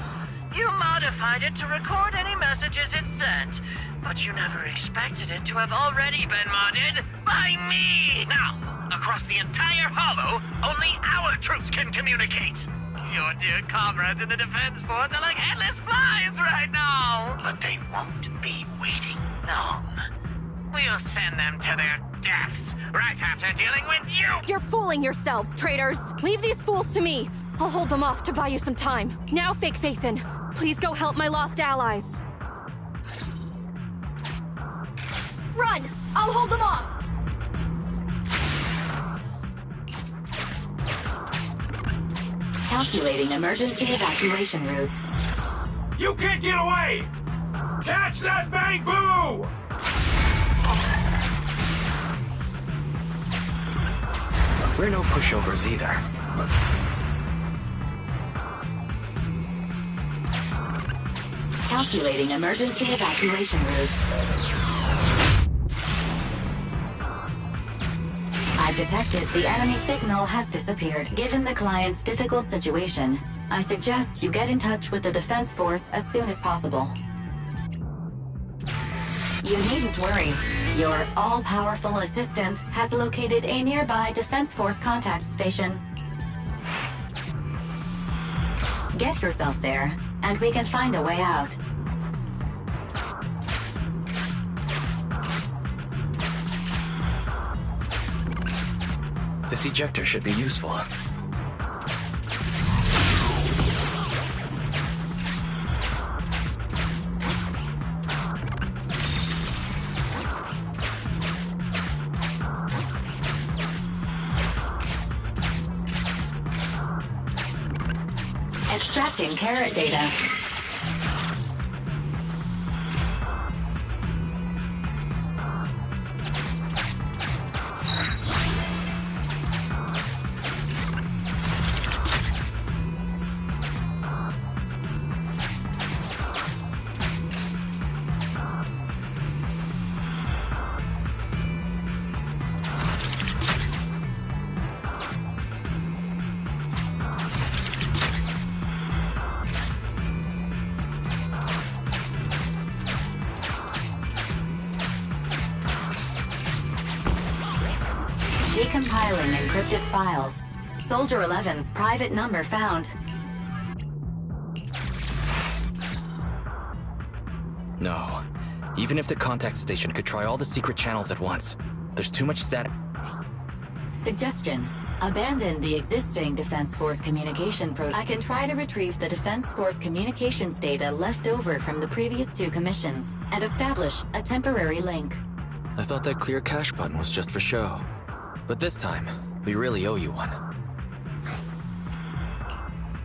You modified it to record any messages it sent, but you never expected it to have already been modded by me! Now, across the entire Hollow, only our troops can communicate! Your dear comrades in the Defense Force are like headless flies right now! But they won't be waiting long. We'll send them to their deaths right after dealing with you! You're fooling yourselves, traitors! Leave these fools to me! I'll hold them off to buy you some time. Now, Fake Faithin, please go help my lost allies. Run! I'll hold them off! Calculating emergency evacuation route. You can't get away! Catch that bamboo! We're no pushovers either. Calculating emergency evacuation route. I've detected the enemy signal has disappeared. Given the client's difficult situation, I suggest you get in touch with the Defense Force as soon as possible. You needn't worry. Your all-powerful assistant has located a nearby Defense Force contact station. Get yourself there, and we can find a way out. This ejector should be useful. Extracting carrot data. Decompiling encrypted files. Soldier 11's private number found. No. Even if the contact station could try all the secret channels at once, there's too much static. Suggestion. Abandon the existing Defense Force communication I can try to retrieve the Defense Force communications data left over from the previous 2 commissions and establish a temporary link. I thought that clear cache button was just for show. But this time, we really owe you one.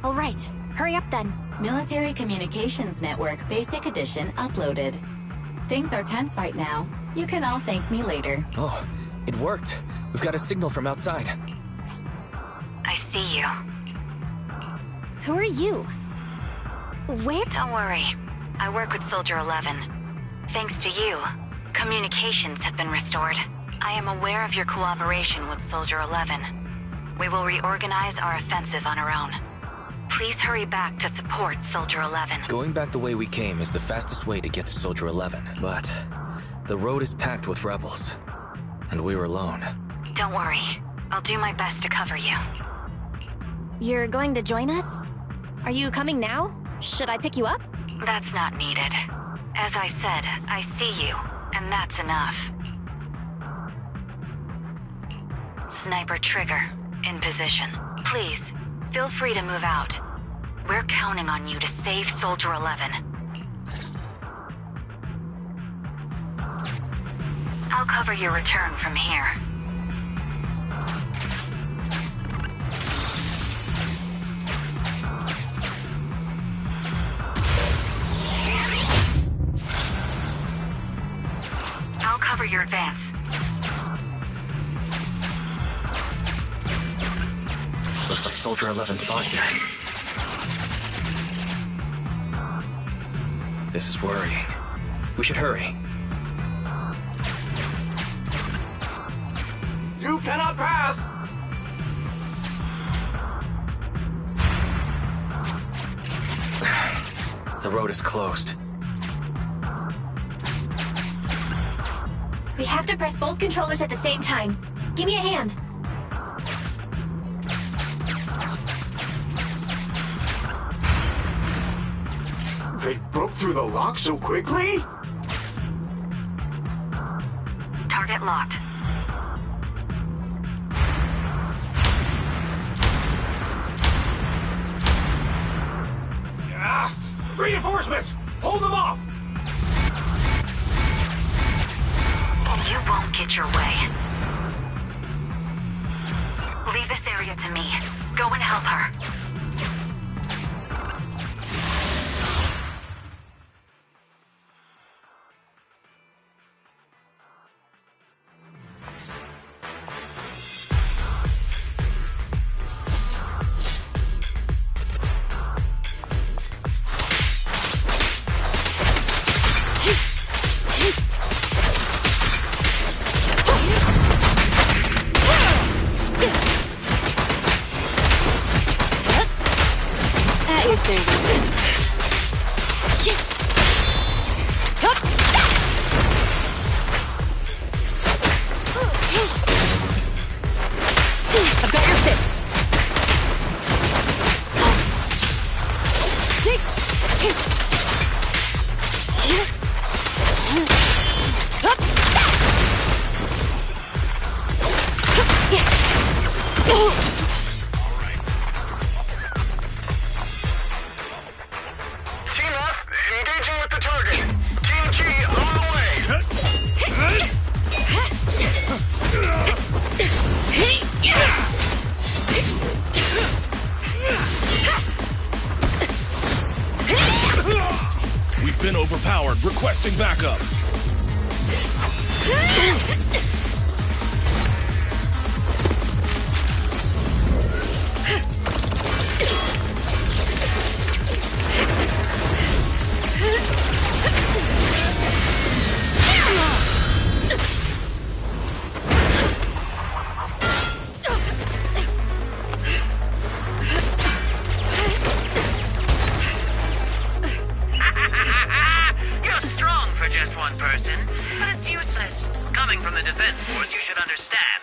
All right, hurry up then. Military Communications Network Basic Edition uploaded. Things are tense right now. You can all thank me later. Oh, it worked. We've got a signal from outside. I see you. Who are you? Where? Don't worry. I work with Soldier 11. Thanks to you, communications have been restored. I am aware of your cooperation with Soldier 11. We will reorganize our offensive on our own. Please hurry back to support Soldier 11. Going back the way we came is the fastest way to get to Soldier 11, but the road is packed with rebels, and we're alone. Don't worry. I'll do my best to cover you. You're going to join us? Are you coming now? Should I pick you up? That's not needed. As I said, I see you, and that's enough. Sniper trigger, in position. Please, feel free to move out. We're counting on you to save Soldier 11. I'll cover your return from here. I'll cover your advance. Looks like Soldier 11 fought here. This is worrying. We should hurry. You cannot pass! The road is closed. We have to press both controllers at the same time. Give me a hand. They broke through the lock so quickly? Target locked. Reinforcements! Hold them off! You won't get your way. Leave this area to me. Go and help her. I've got your six. Team F, engaging with the target. Team G, on the way. We've been overpowered. Requesting backup. You're strong for just one person, but it's useless. Coming from the Defense Force, you should understand.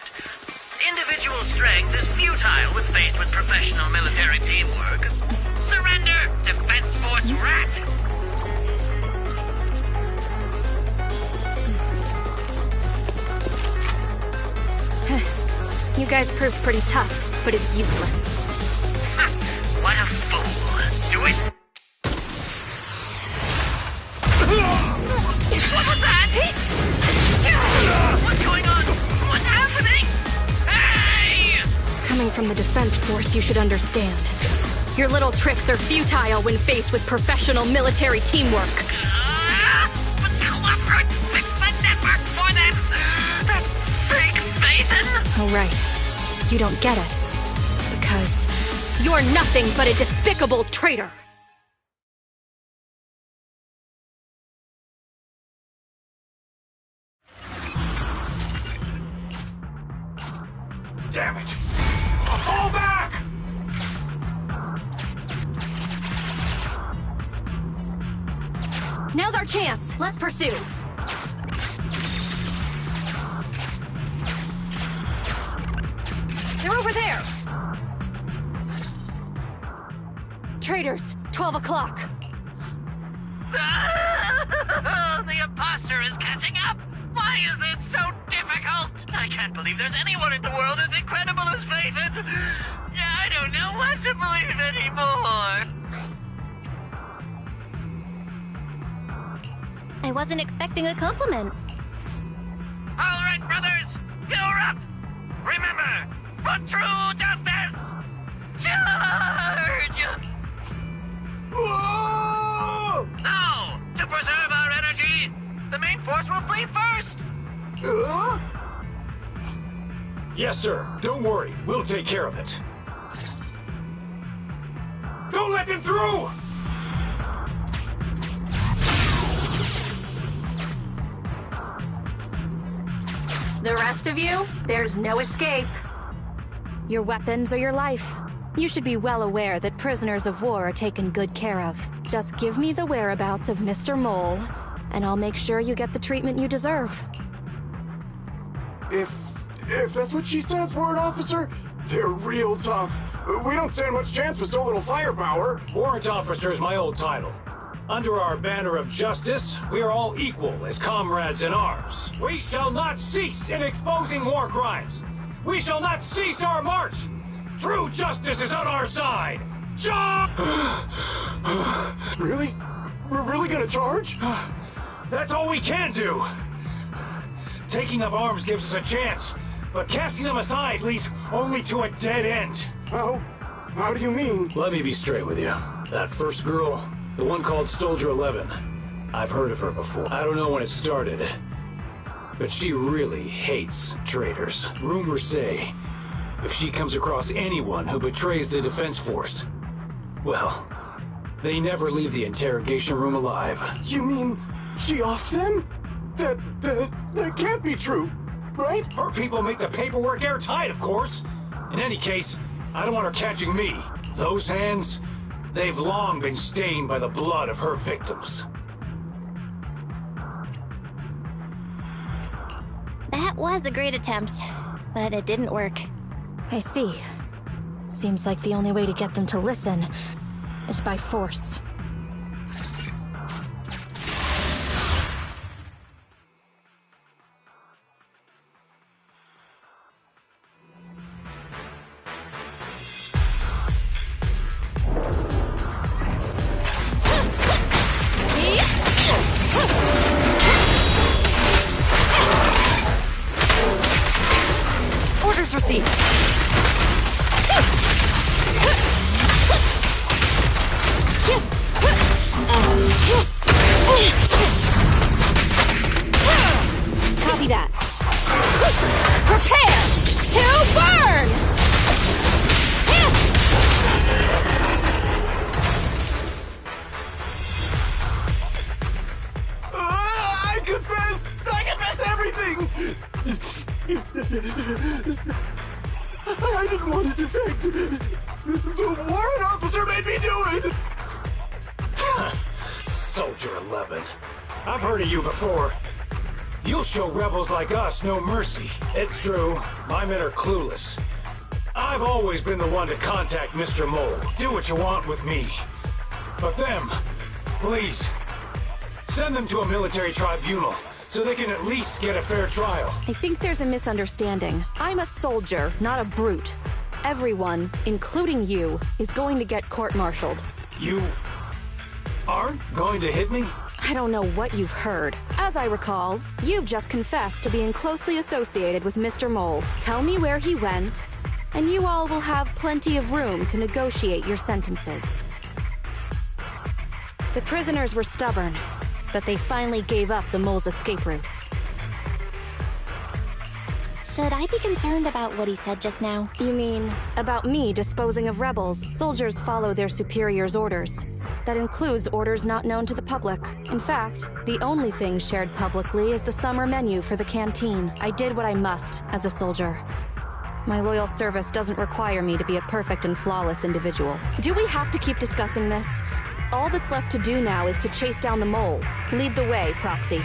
Individual strength is futile when faced with professional military teamwork. Surrender, Defense Force rat! You guys proved pretty tough, but it's useless. Ha! What a fool. Do it! What was that? What's going on? What's happening? Hey! Coming from the Defense Force, you should understand. Your little tricks are futile when faced with professional military teamwork. But Clockwork fixed the network for them! That fake Phaeton! Oh, right. You don't get it. Because you're nothing but a despicable traitor. Damn it! Fall back! Now's our chance. Let's pursue. They're over there. Traitors, 12 o'clock. master is catching up! Why is this so difficult? I can't believe there's anyone in the world as incredible as Faith, and... yeah, I don't know what to believe anymore! I wasn't expecting a compliment. Alright, brothers! You're up! Remember, for true justice! Charge! Whoa! No! To preserve our energy, the main force will flee first! Yes, sir. Don't worry. We'll take care of it. Don't let them through! The rest of you, there's no escape. Your weapons or your life. You should be well aware that prisoners of war are taken good care of. Just give me the whereabouts of Mr. Mole, and I'll make sure you get the treatment you deserve. If that's what she says, Warrant Officer, they're real tough. We don't stand much chance with so little firepower. Warrant Officer is my old title. Under our banner of justice, we are all equal as comrades in arms. We shall not cease in exposing war crimes. We shall not cease our march. True justice is on our side. Charge! Really? We're really gonna charge? That's all we can do. Taking up arms gives us a chance, but casting them aside leads only to a dead end. How do you mean? Let me be straight with you. That first girl, the one called Soldier 11, I've heard of her before. I don't know when it started, but she really hates traitors. Rumors say, if she comes across anyone who betrays the Defense Force, well, they never leave the interrogation room alive. You mean she offed them? That can't be true, right? Her people make the paperwork airtight, of course. In any case, I don't want her catching me. Those hands, they've long been stained by the blood of her victims. That was a great attempt, but it didn't work. I see. Seems like the only way to get them to listen is by force. Orders received. Copy that. Prepare to burn! I confess everything! I didn't want to defect. The warrant officer made me do it! Soldier 11. I've heard of you before. You'll show rebels like us no mercy. It's true, my men are clueless. I've always been the one to contact Mr. Mole. Do what you want with me. But them, please, send them to a military tribunal so they can at least get a fair trial. I think there's a misunderstanding. I'm a soldier, not a brute. Everyone, including you, is going to get court-martialed. You aren't going to hit me? I don't know what you've heard. As I recall, you've just confessed to being closely associated with Mr. Mole. Tell me where he went, and you all will have plenty of room to negotiate your sentences. The prisoners were stubborn, but they finally gave up the Mole's escape route. Should I be concerned about what he said just now? You mean, about me disposing of rebels? Soldiers follow their superiors' orders. That includes orders not known to the public. In fact, the only thing shared publicly is the summer menu for the canteen. I did what I must as a soldier. My loyal service doesn't require me to be a perfect and flawless individual. Do we have to keep discussing this? All that's left to do now is to chase down the Mole. Lead the way, Proxy.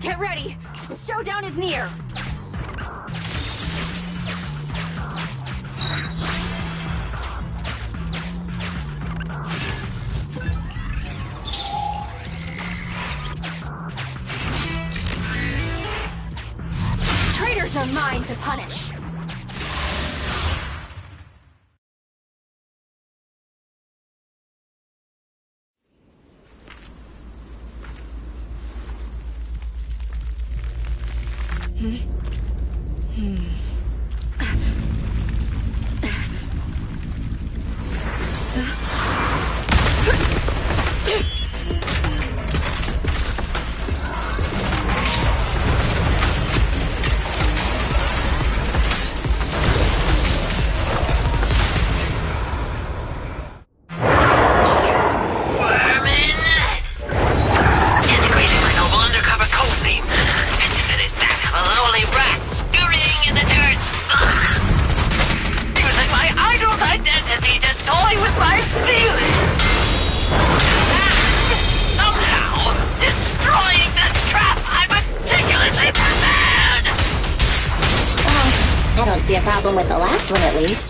Get ready! The showdown is near! Others are mine to punish. I don't see a problem with the last one, at least.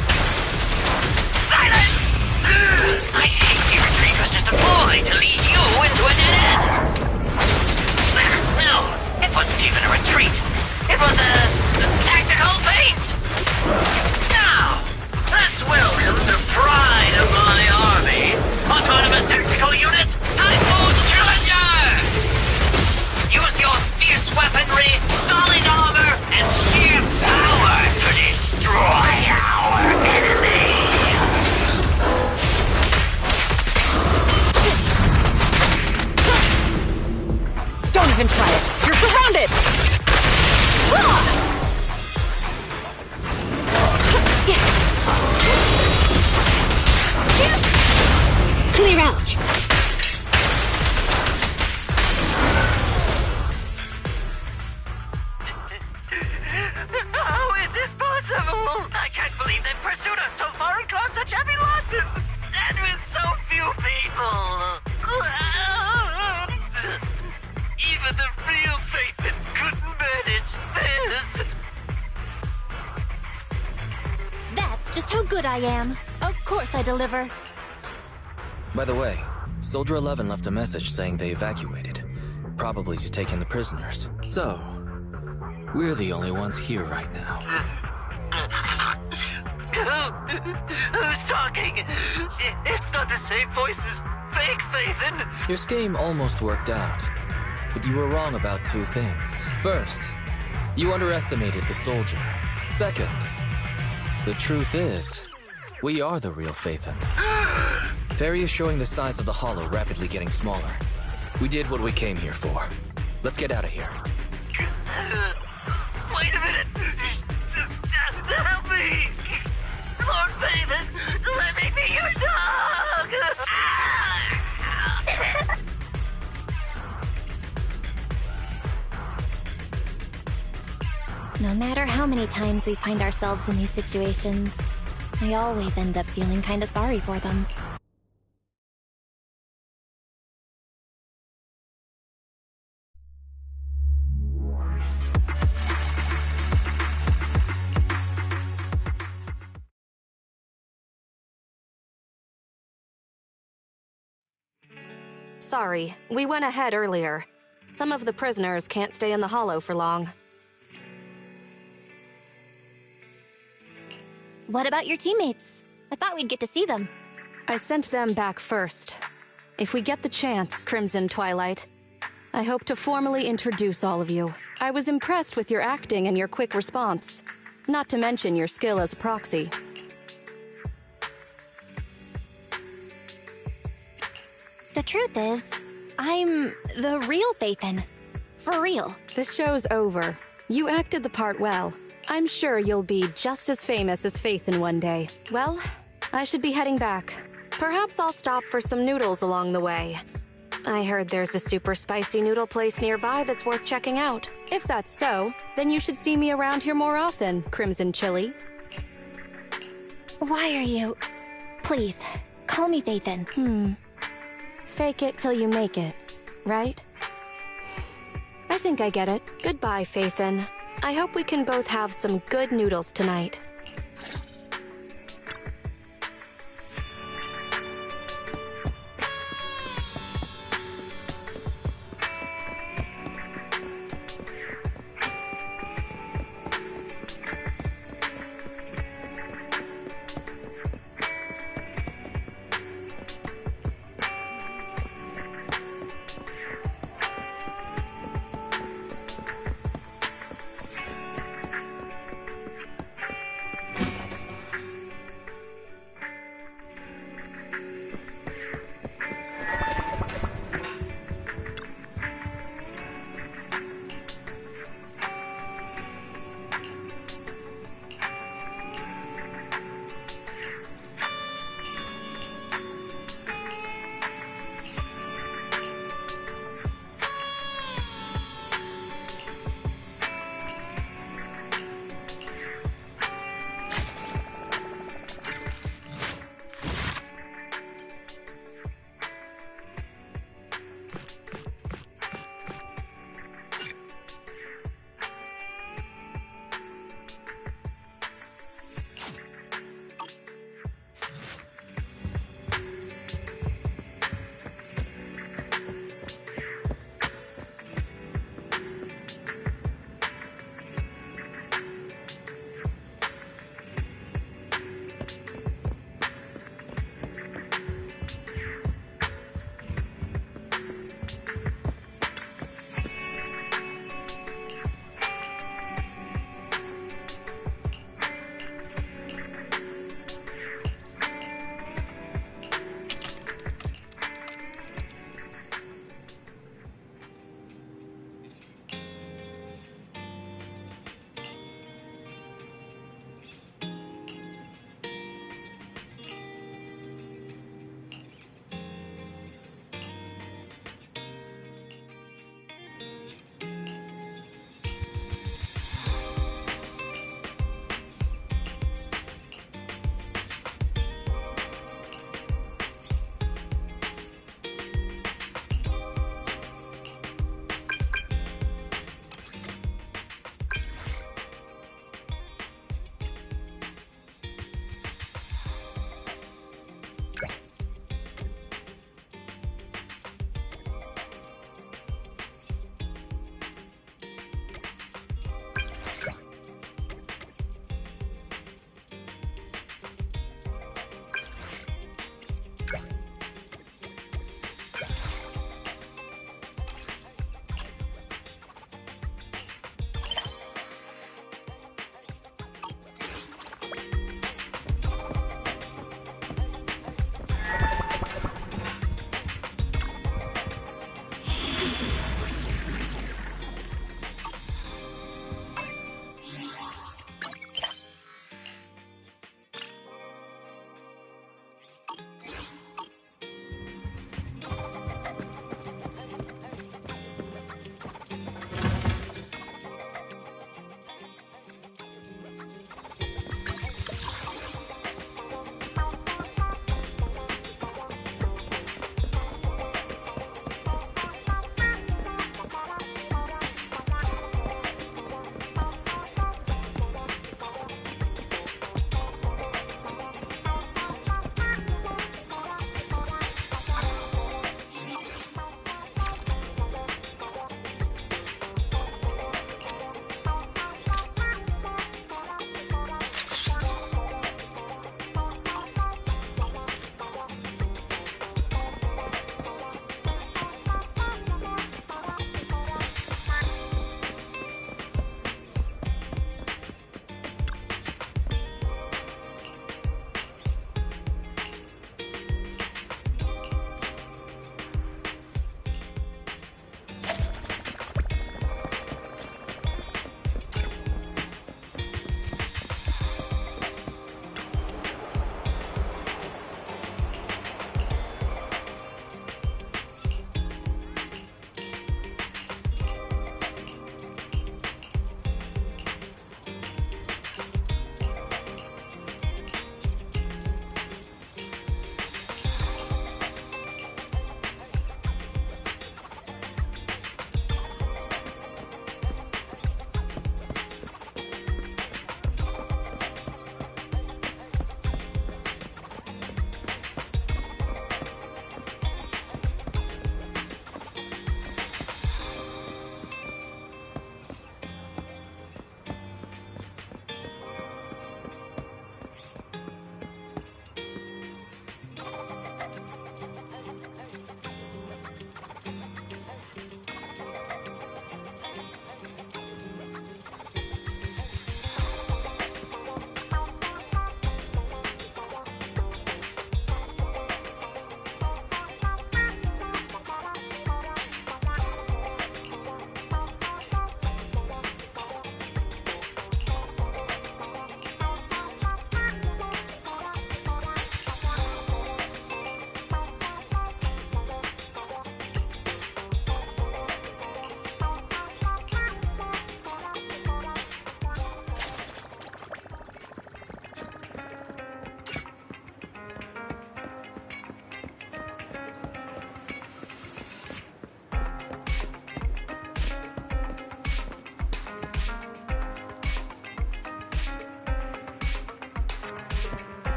Silence! I hate your retreat was just a ploy to lead you into a dead end. No, it wasn't even a retreat. It was a tactical feint. Now, let's welcome the pride of my army, Autonomous Tactical Unit, Typhoon Challenger! Use your fierce weaponry, solid armor, and sheer power to destroy our enemy! Don't even try it! You're surrounded! Clear out. How is this possible? I can't believe they pursued us so far and caused such heavy losses! And with so few people! Even the real Phaethon couldn't manage this! That's just how good I am. Of course I deliver. By the way, Soldier 11 left a message saying they evacuated, probably to take in the prisoners. So, we're the only ones here right now. Who's talking? It's not the same voice as fake Phaethon! Your scheme almost worked out, but you were wrong about two things. First, you underestimated the soldier. Second, the truth is, we are the real Phaethon. Fairy is showing the size of the hollow rapidly getting smaller. We did what we came here for. Let's get out of here. Wait a minute! Help me! Lord Phaethon, let me be your dog! No matter how many times we find ourselves in these situations, I always end up feeling kinda sorry for them. Sorry, we went ahead earlier. Some of the prisoners can't stay in the hollow for long. What about your teammates? I thought we'd get to see them. I sent them back first. If we get the chance, Crimson Twilight, I hope to formally introduce all of you. I was impressed with your acting and your quick response, not to mention your skill as a proxy. The truth is, I'm the real Phaethon. For real. This show's over. You acted the part well. I'm sure you'll be just as famous as Phaethon one day. Well, I should be heading back. Perhaps I'll stop for some noodles along the way. I heard there's a super spicy noodle place nearby that's worth checking out. If that's so, then you should see me around here more often, Crimson Chili. Why are you... Please, call me Phaethon. Fake it till you make it, right? I think I get it. Goodbye, Phaethon. I hope we can both have some good noodles tonight.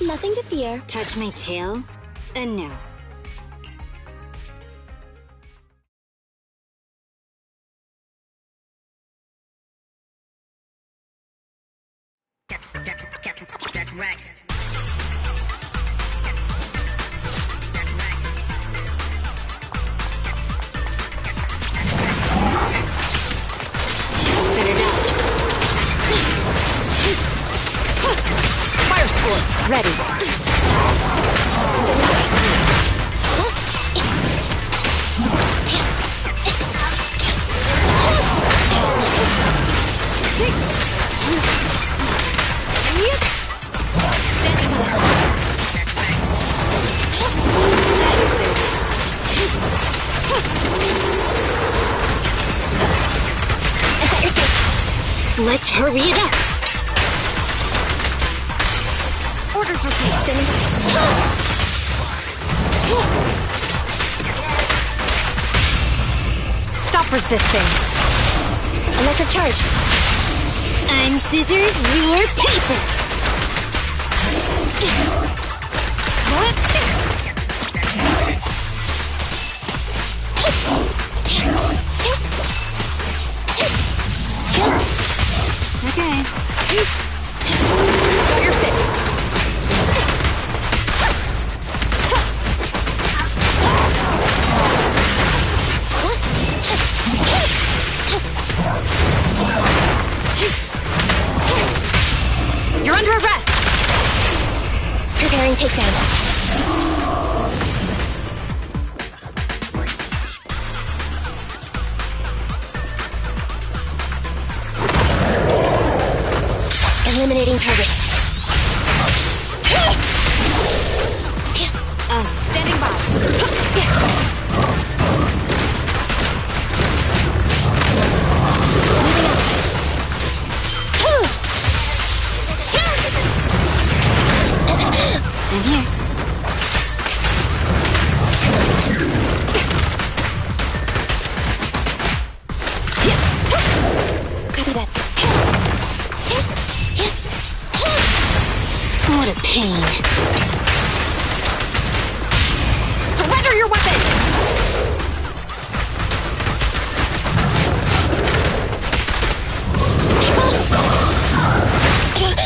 Nothing to fear. Touch my tail, and no. Get wrecked. Better dodge. Fire sport, ready. Let's hurry it up. Orders received. Stop resisting. Electric charge. I'm scissors, you're paper. Okay. Got your six. You're under arrest. Preparing takedown. Eliminating target. Standing by. I'm here. Copy that. What a pain. Surrender your weapon.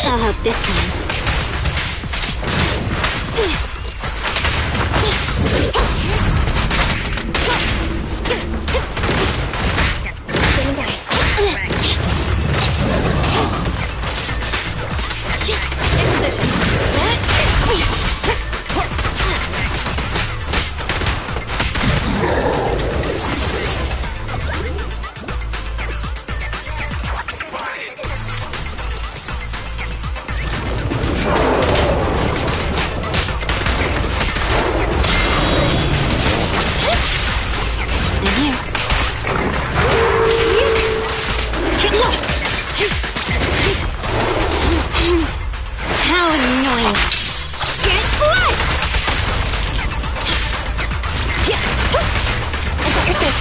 I'll help this time. Standing by. In position. How annoying. Get lost! I got your six.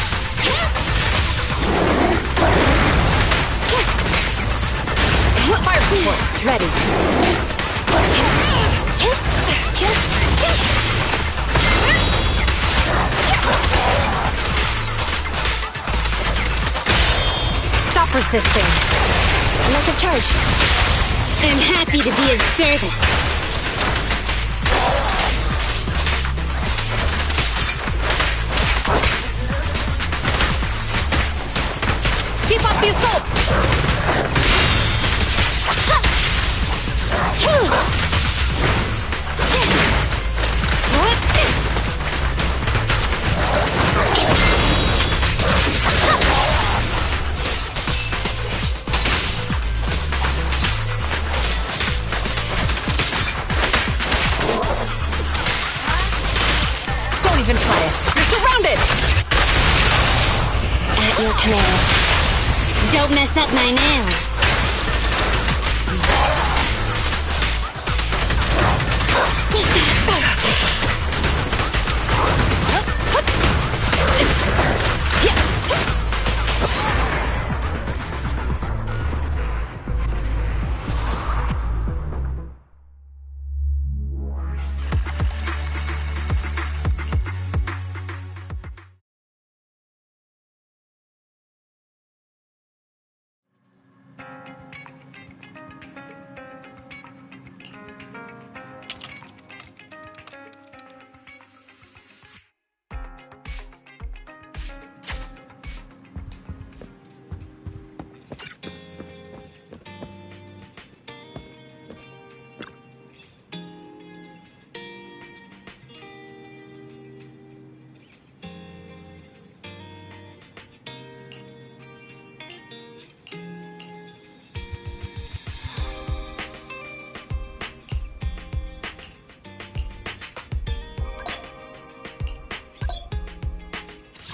Fire support, ready. Stop resisting. Electric charge. I'm happy to be of service. Keep up the even try it. You're surrounded! At your command. Don't mess up my nails.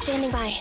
Standing by.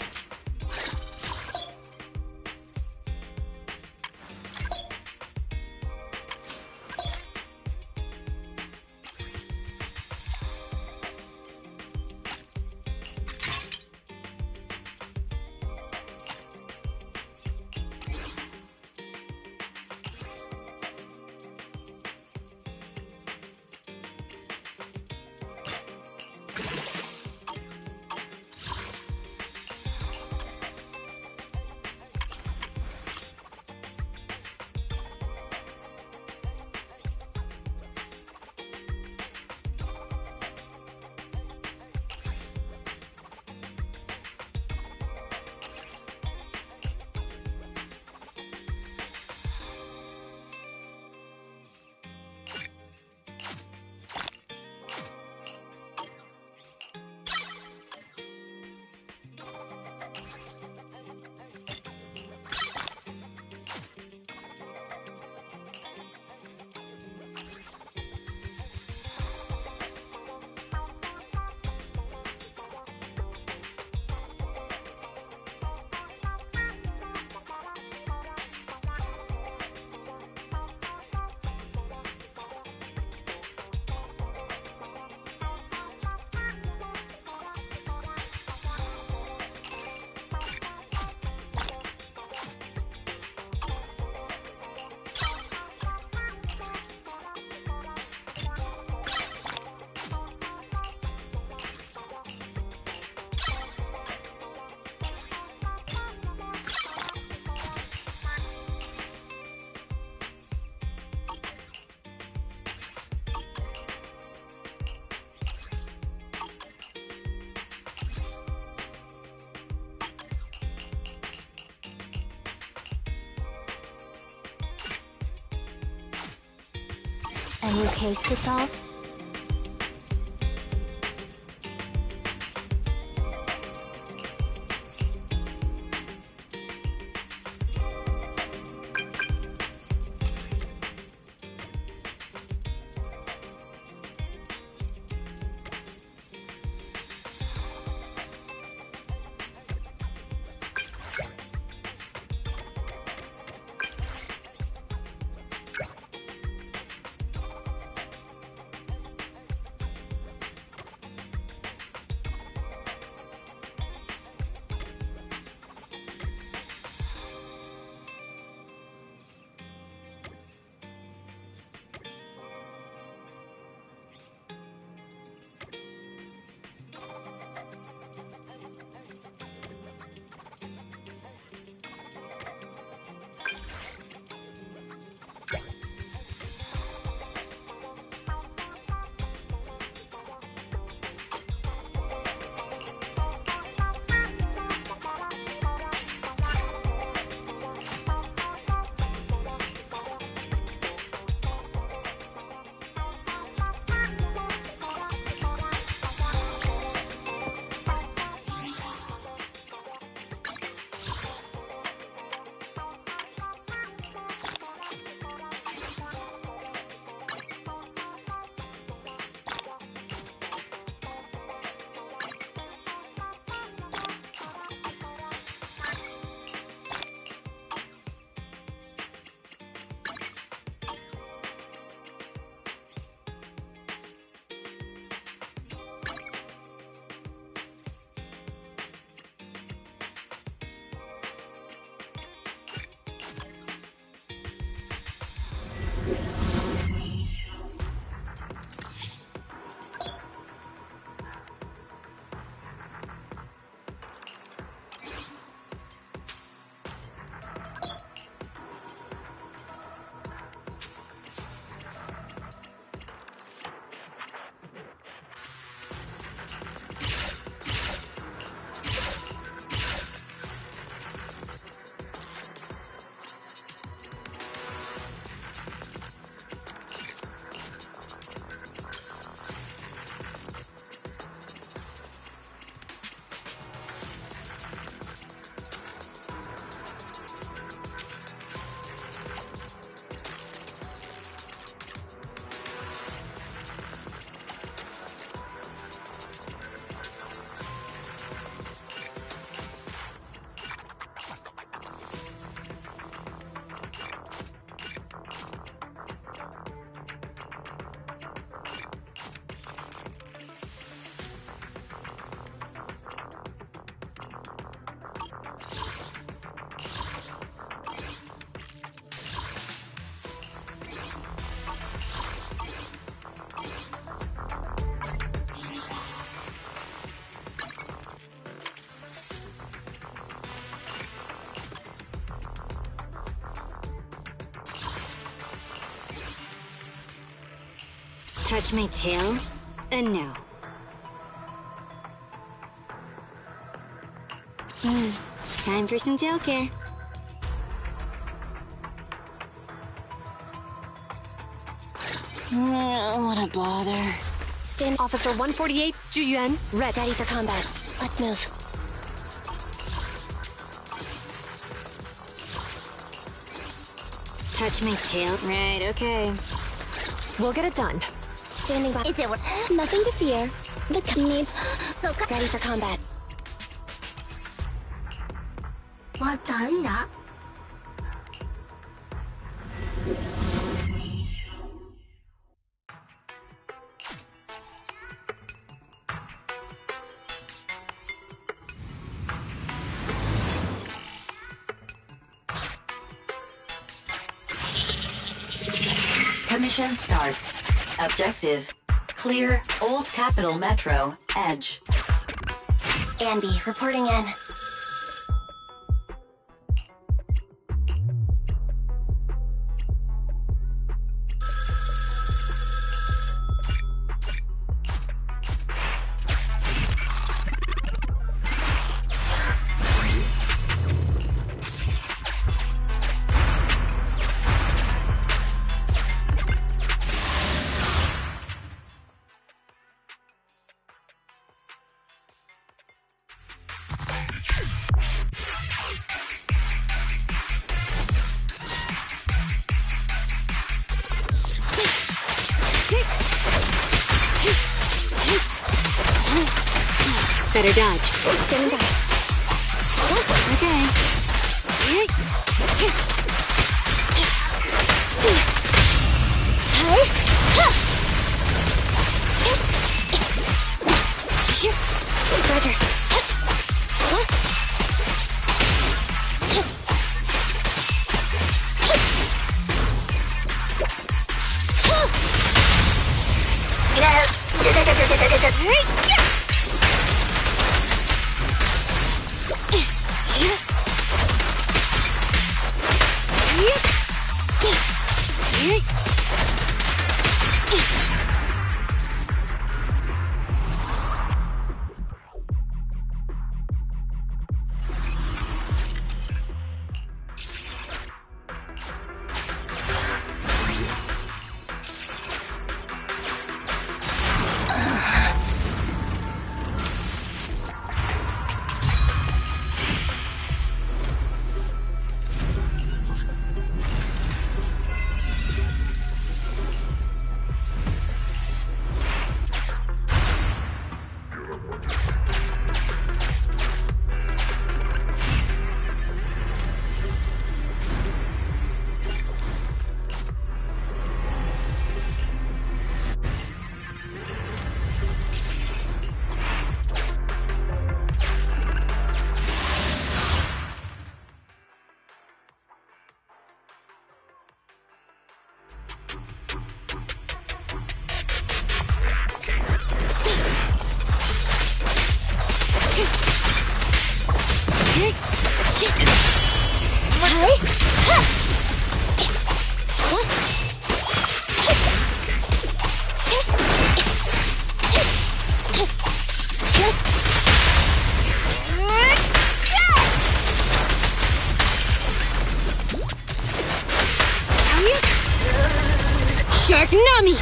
A new case to solve? Touch my tail? No. Time for some tail care. What a bother. Stand Officer 148, Zhu Yuan, ready for combat. Let's move. Touch my tail? Right, okay. We'll get it done. Standing by. Is it work? Nothing to fear. The need. So Ready for combat. What the? Commission start. Objective. Clear Old Capital Metro, Edge. Andy, reporting in. Better dodge. Standing by. Okay. Roger. Shark Nami!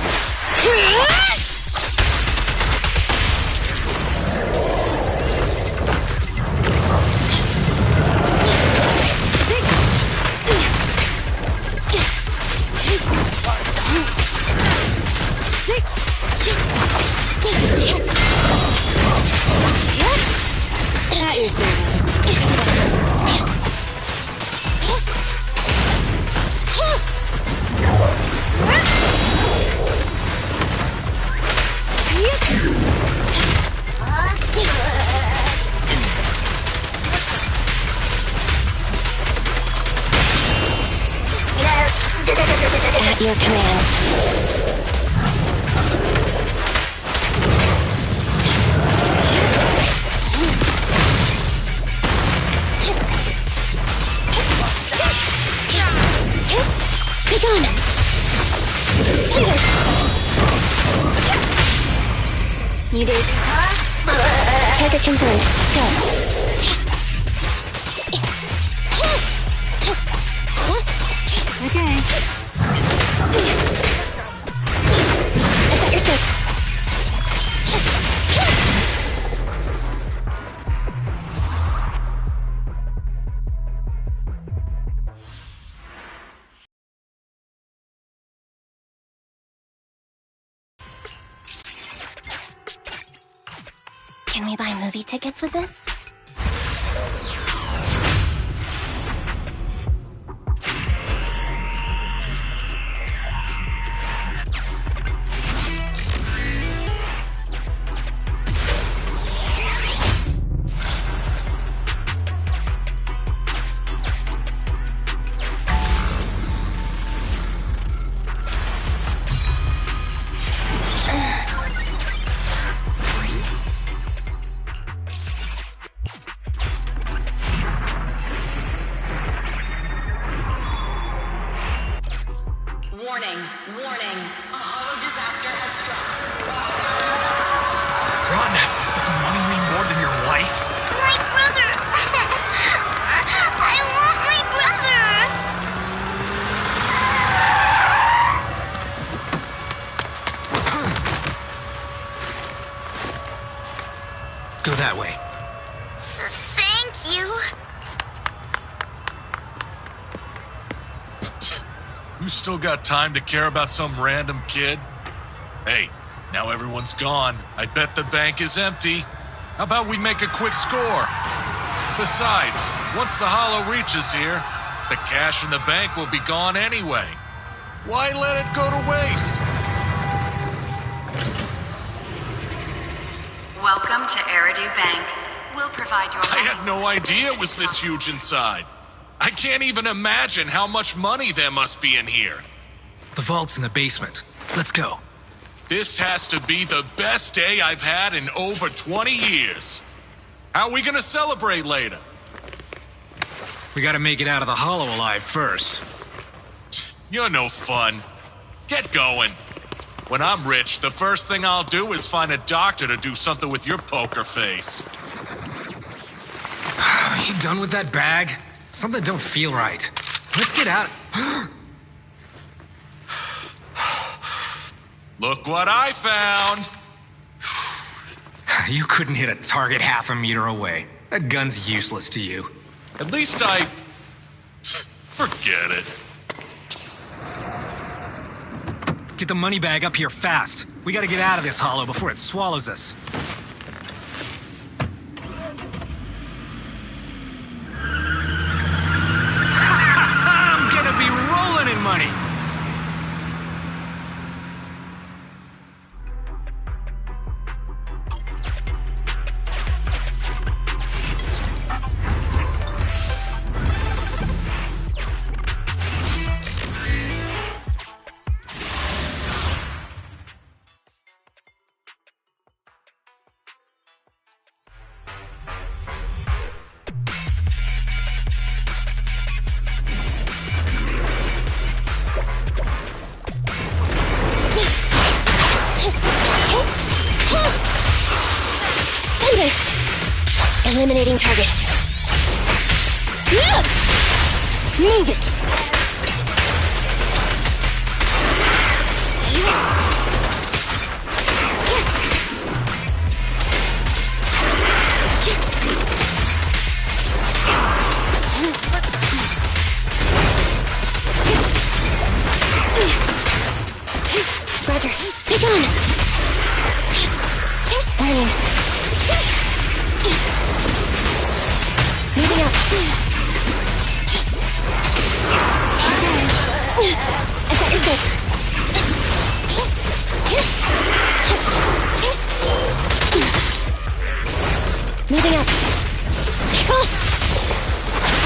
At your service. At your command. Be gone! Target confirmed. Go. Okay. I've got your six. Can we buy movie tickets with this? Warning, warning. A hollow disaster has struck. Run! Does money mean more than your life? My brother! I want my brother! Go that way. Thank you. You still got time to care about some random kid? Hey, now everyone's gone. I bet the bank is empty. How about we make a quick score? Besides, once the hollow reaches here, the cash in the bank will be gone anyway. Why let it go to waste? Welcome to Eridu Bank. We'll provide your... I had no idea it was this huge inside. I can't even imagine how much money there must be in here. The vault's in the basement. Let's go. This has to be the best day I've had in over 20 years. How are we gonna celebrate later? We gotta make it out of the hollow alive first. You're no fun. Get going. When I'm rich, the first thing I'll do is find a doctor to do something with your poker face. Are you done with that bag? Something don't feel right. Let's get out. Look what I found! You couldn't hit a target half a meter away. That gun's useless to you. At least I... Forget it. Get the money bag up here fast. We gotta get out of this hollow before it swallows us. I'm gonna be rolling in money! Eliminating target. Move it! Roger, take on! Warning. Moving up. I've got your six. Moving up.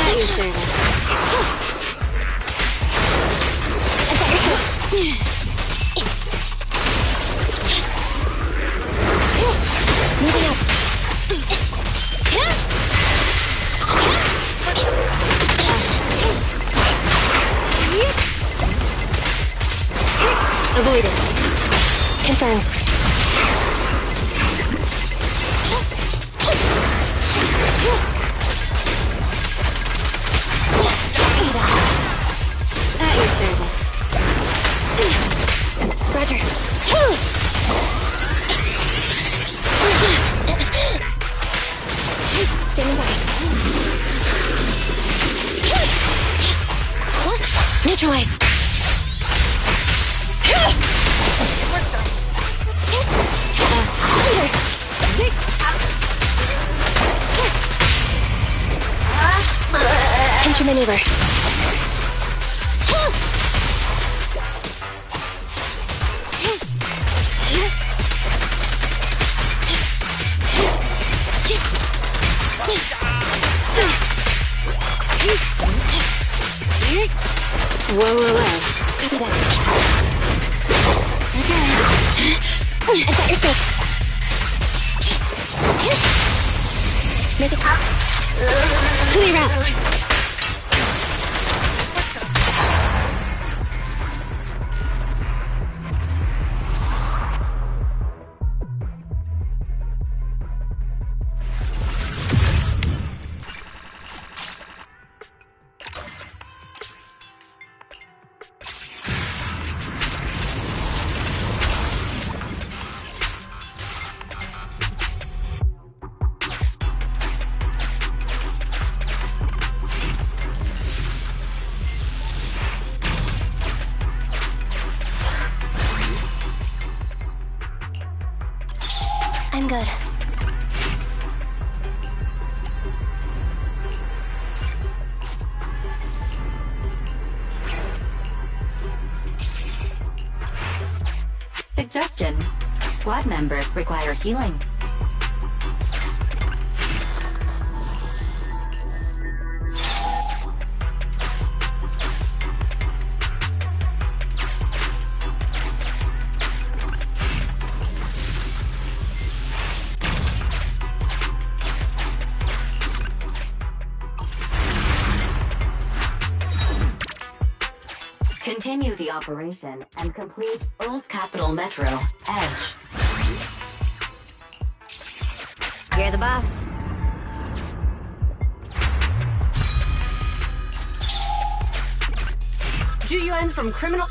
Heavy service. I've got your six. Moving up. Avoided. Confirmed. neutralized. Counter maneuver. Whoa, whoa, whoa. Copy that. Okay. I've got your six. Make it up. Clear out. I'm good. Suggestion. Squad members require healing. Continue the operation and complete Old Capital Metro, Edge. You're the boss. GUN from criminal...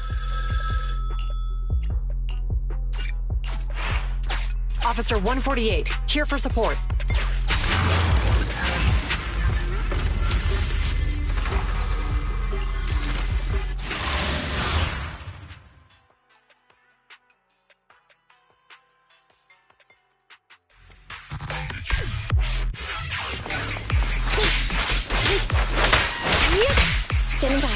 Officer 148, here for support. Standing by.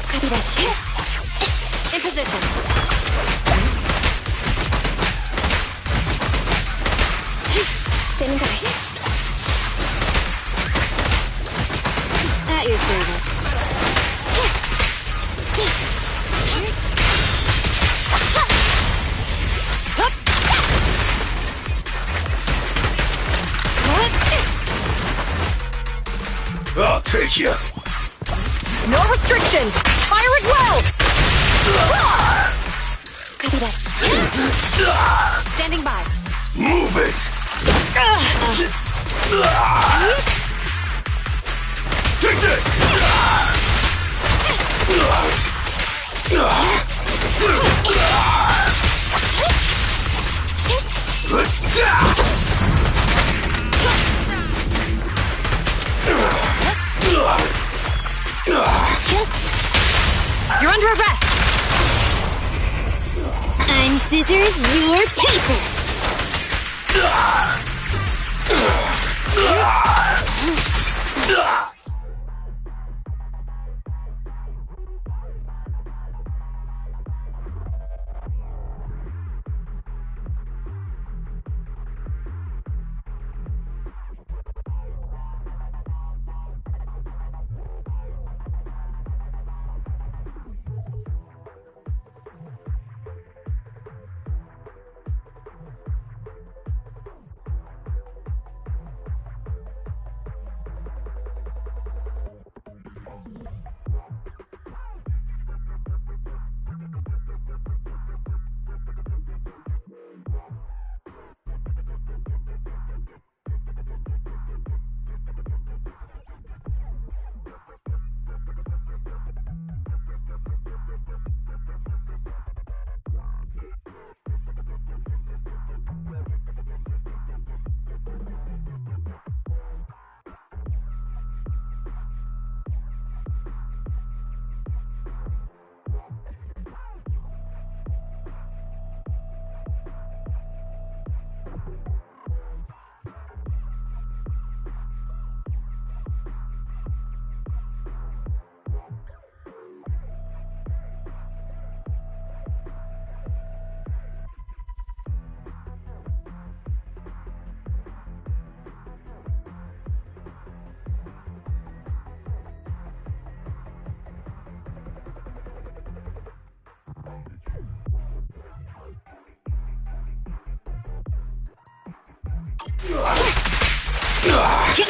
Copy that. In position. Standing by. At your service. I'll take you. No restrictions! Fire at will! Copy that. Standing by. Move it. Take this. You're under arrest! I'm scissors, you're paper.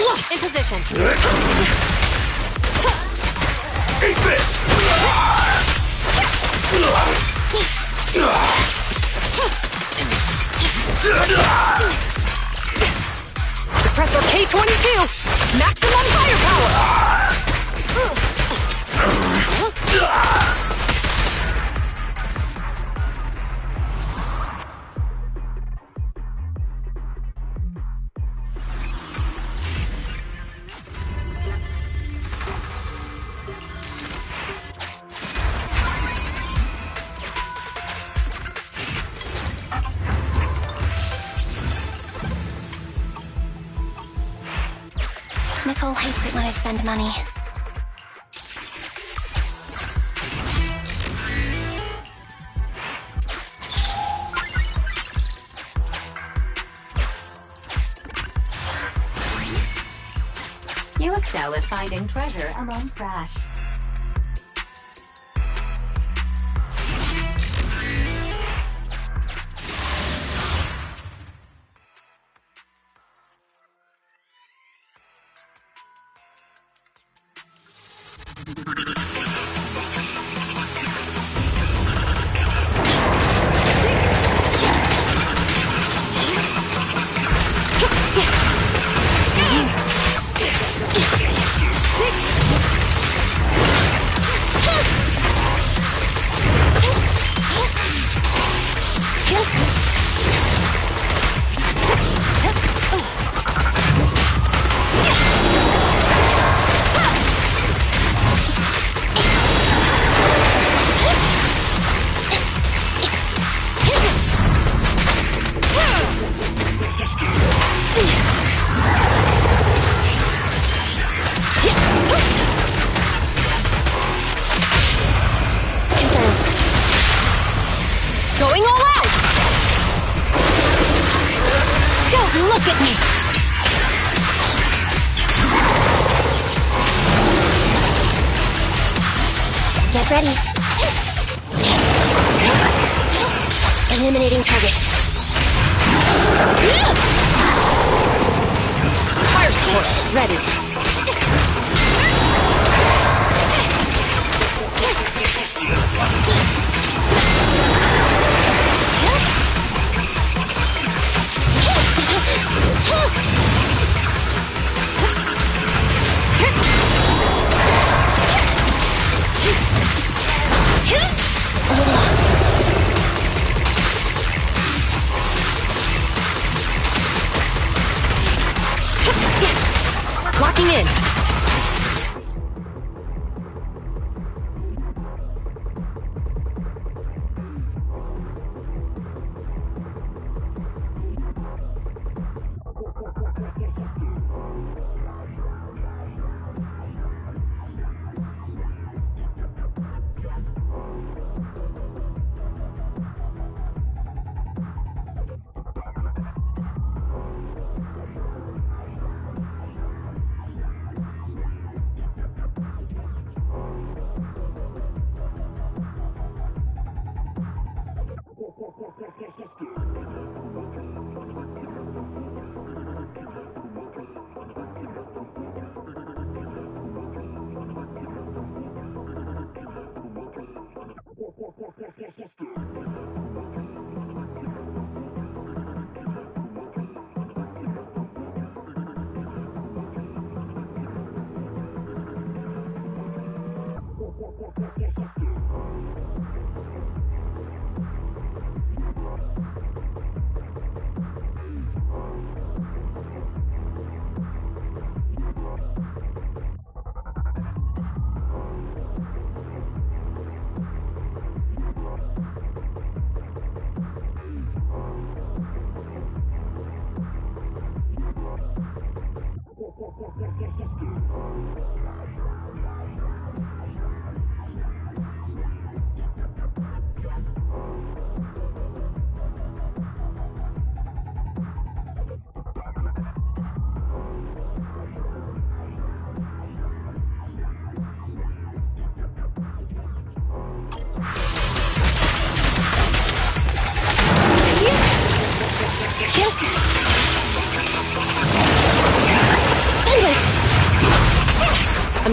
In position. Eat this! Suppressor K-22! Maximum firepower! Nicole hates it when I spend money. You excel at finding treasure among trash. Going all out! Don't look at me! Get ready. Eliminating target. Fire support, ready. Locking in.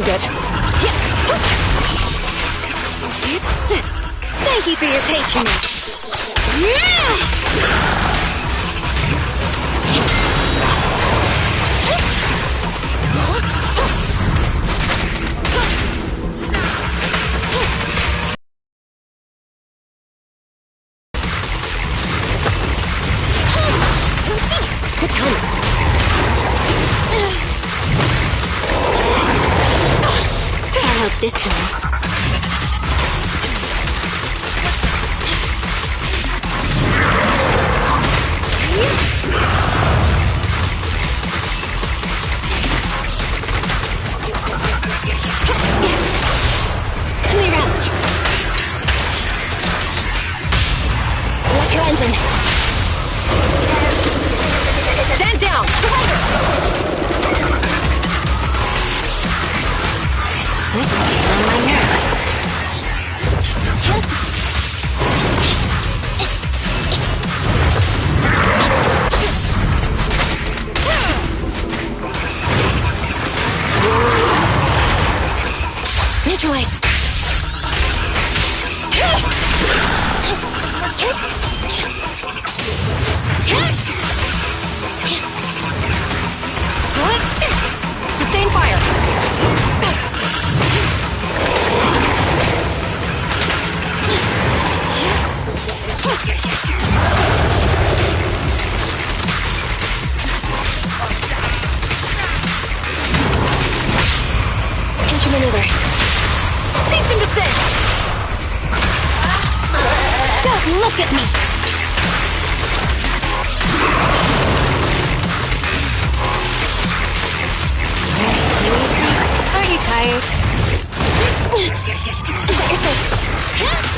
good. Thank you for your patronage. Good timing. I hope this time. Clear out. Electro engine. Stand down! Surrender! This is getting on my nerves. Neutralize. Sustain fire! Countermaneuver. Cease and desist! Don't look at me! Seriously? Aren't you tired? Put yourself.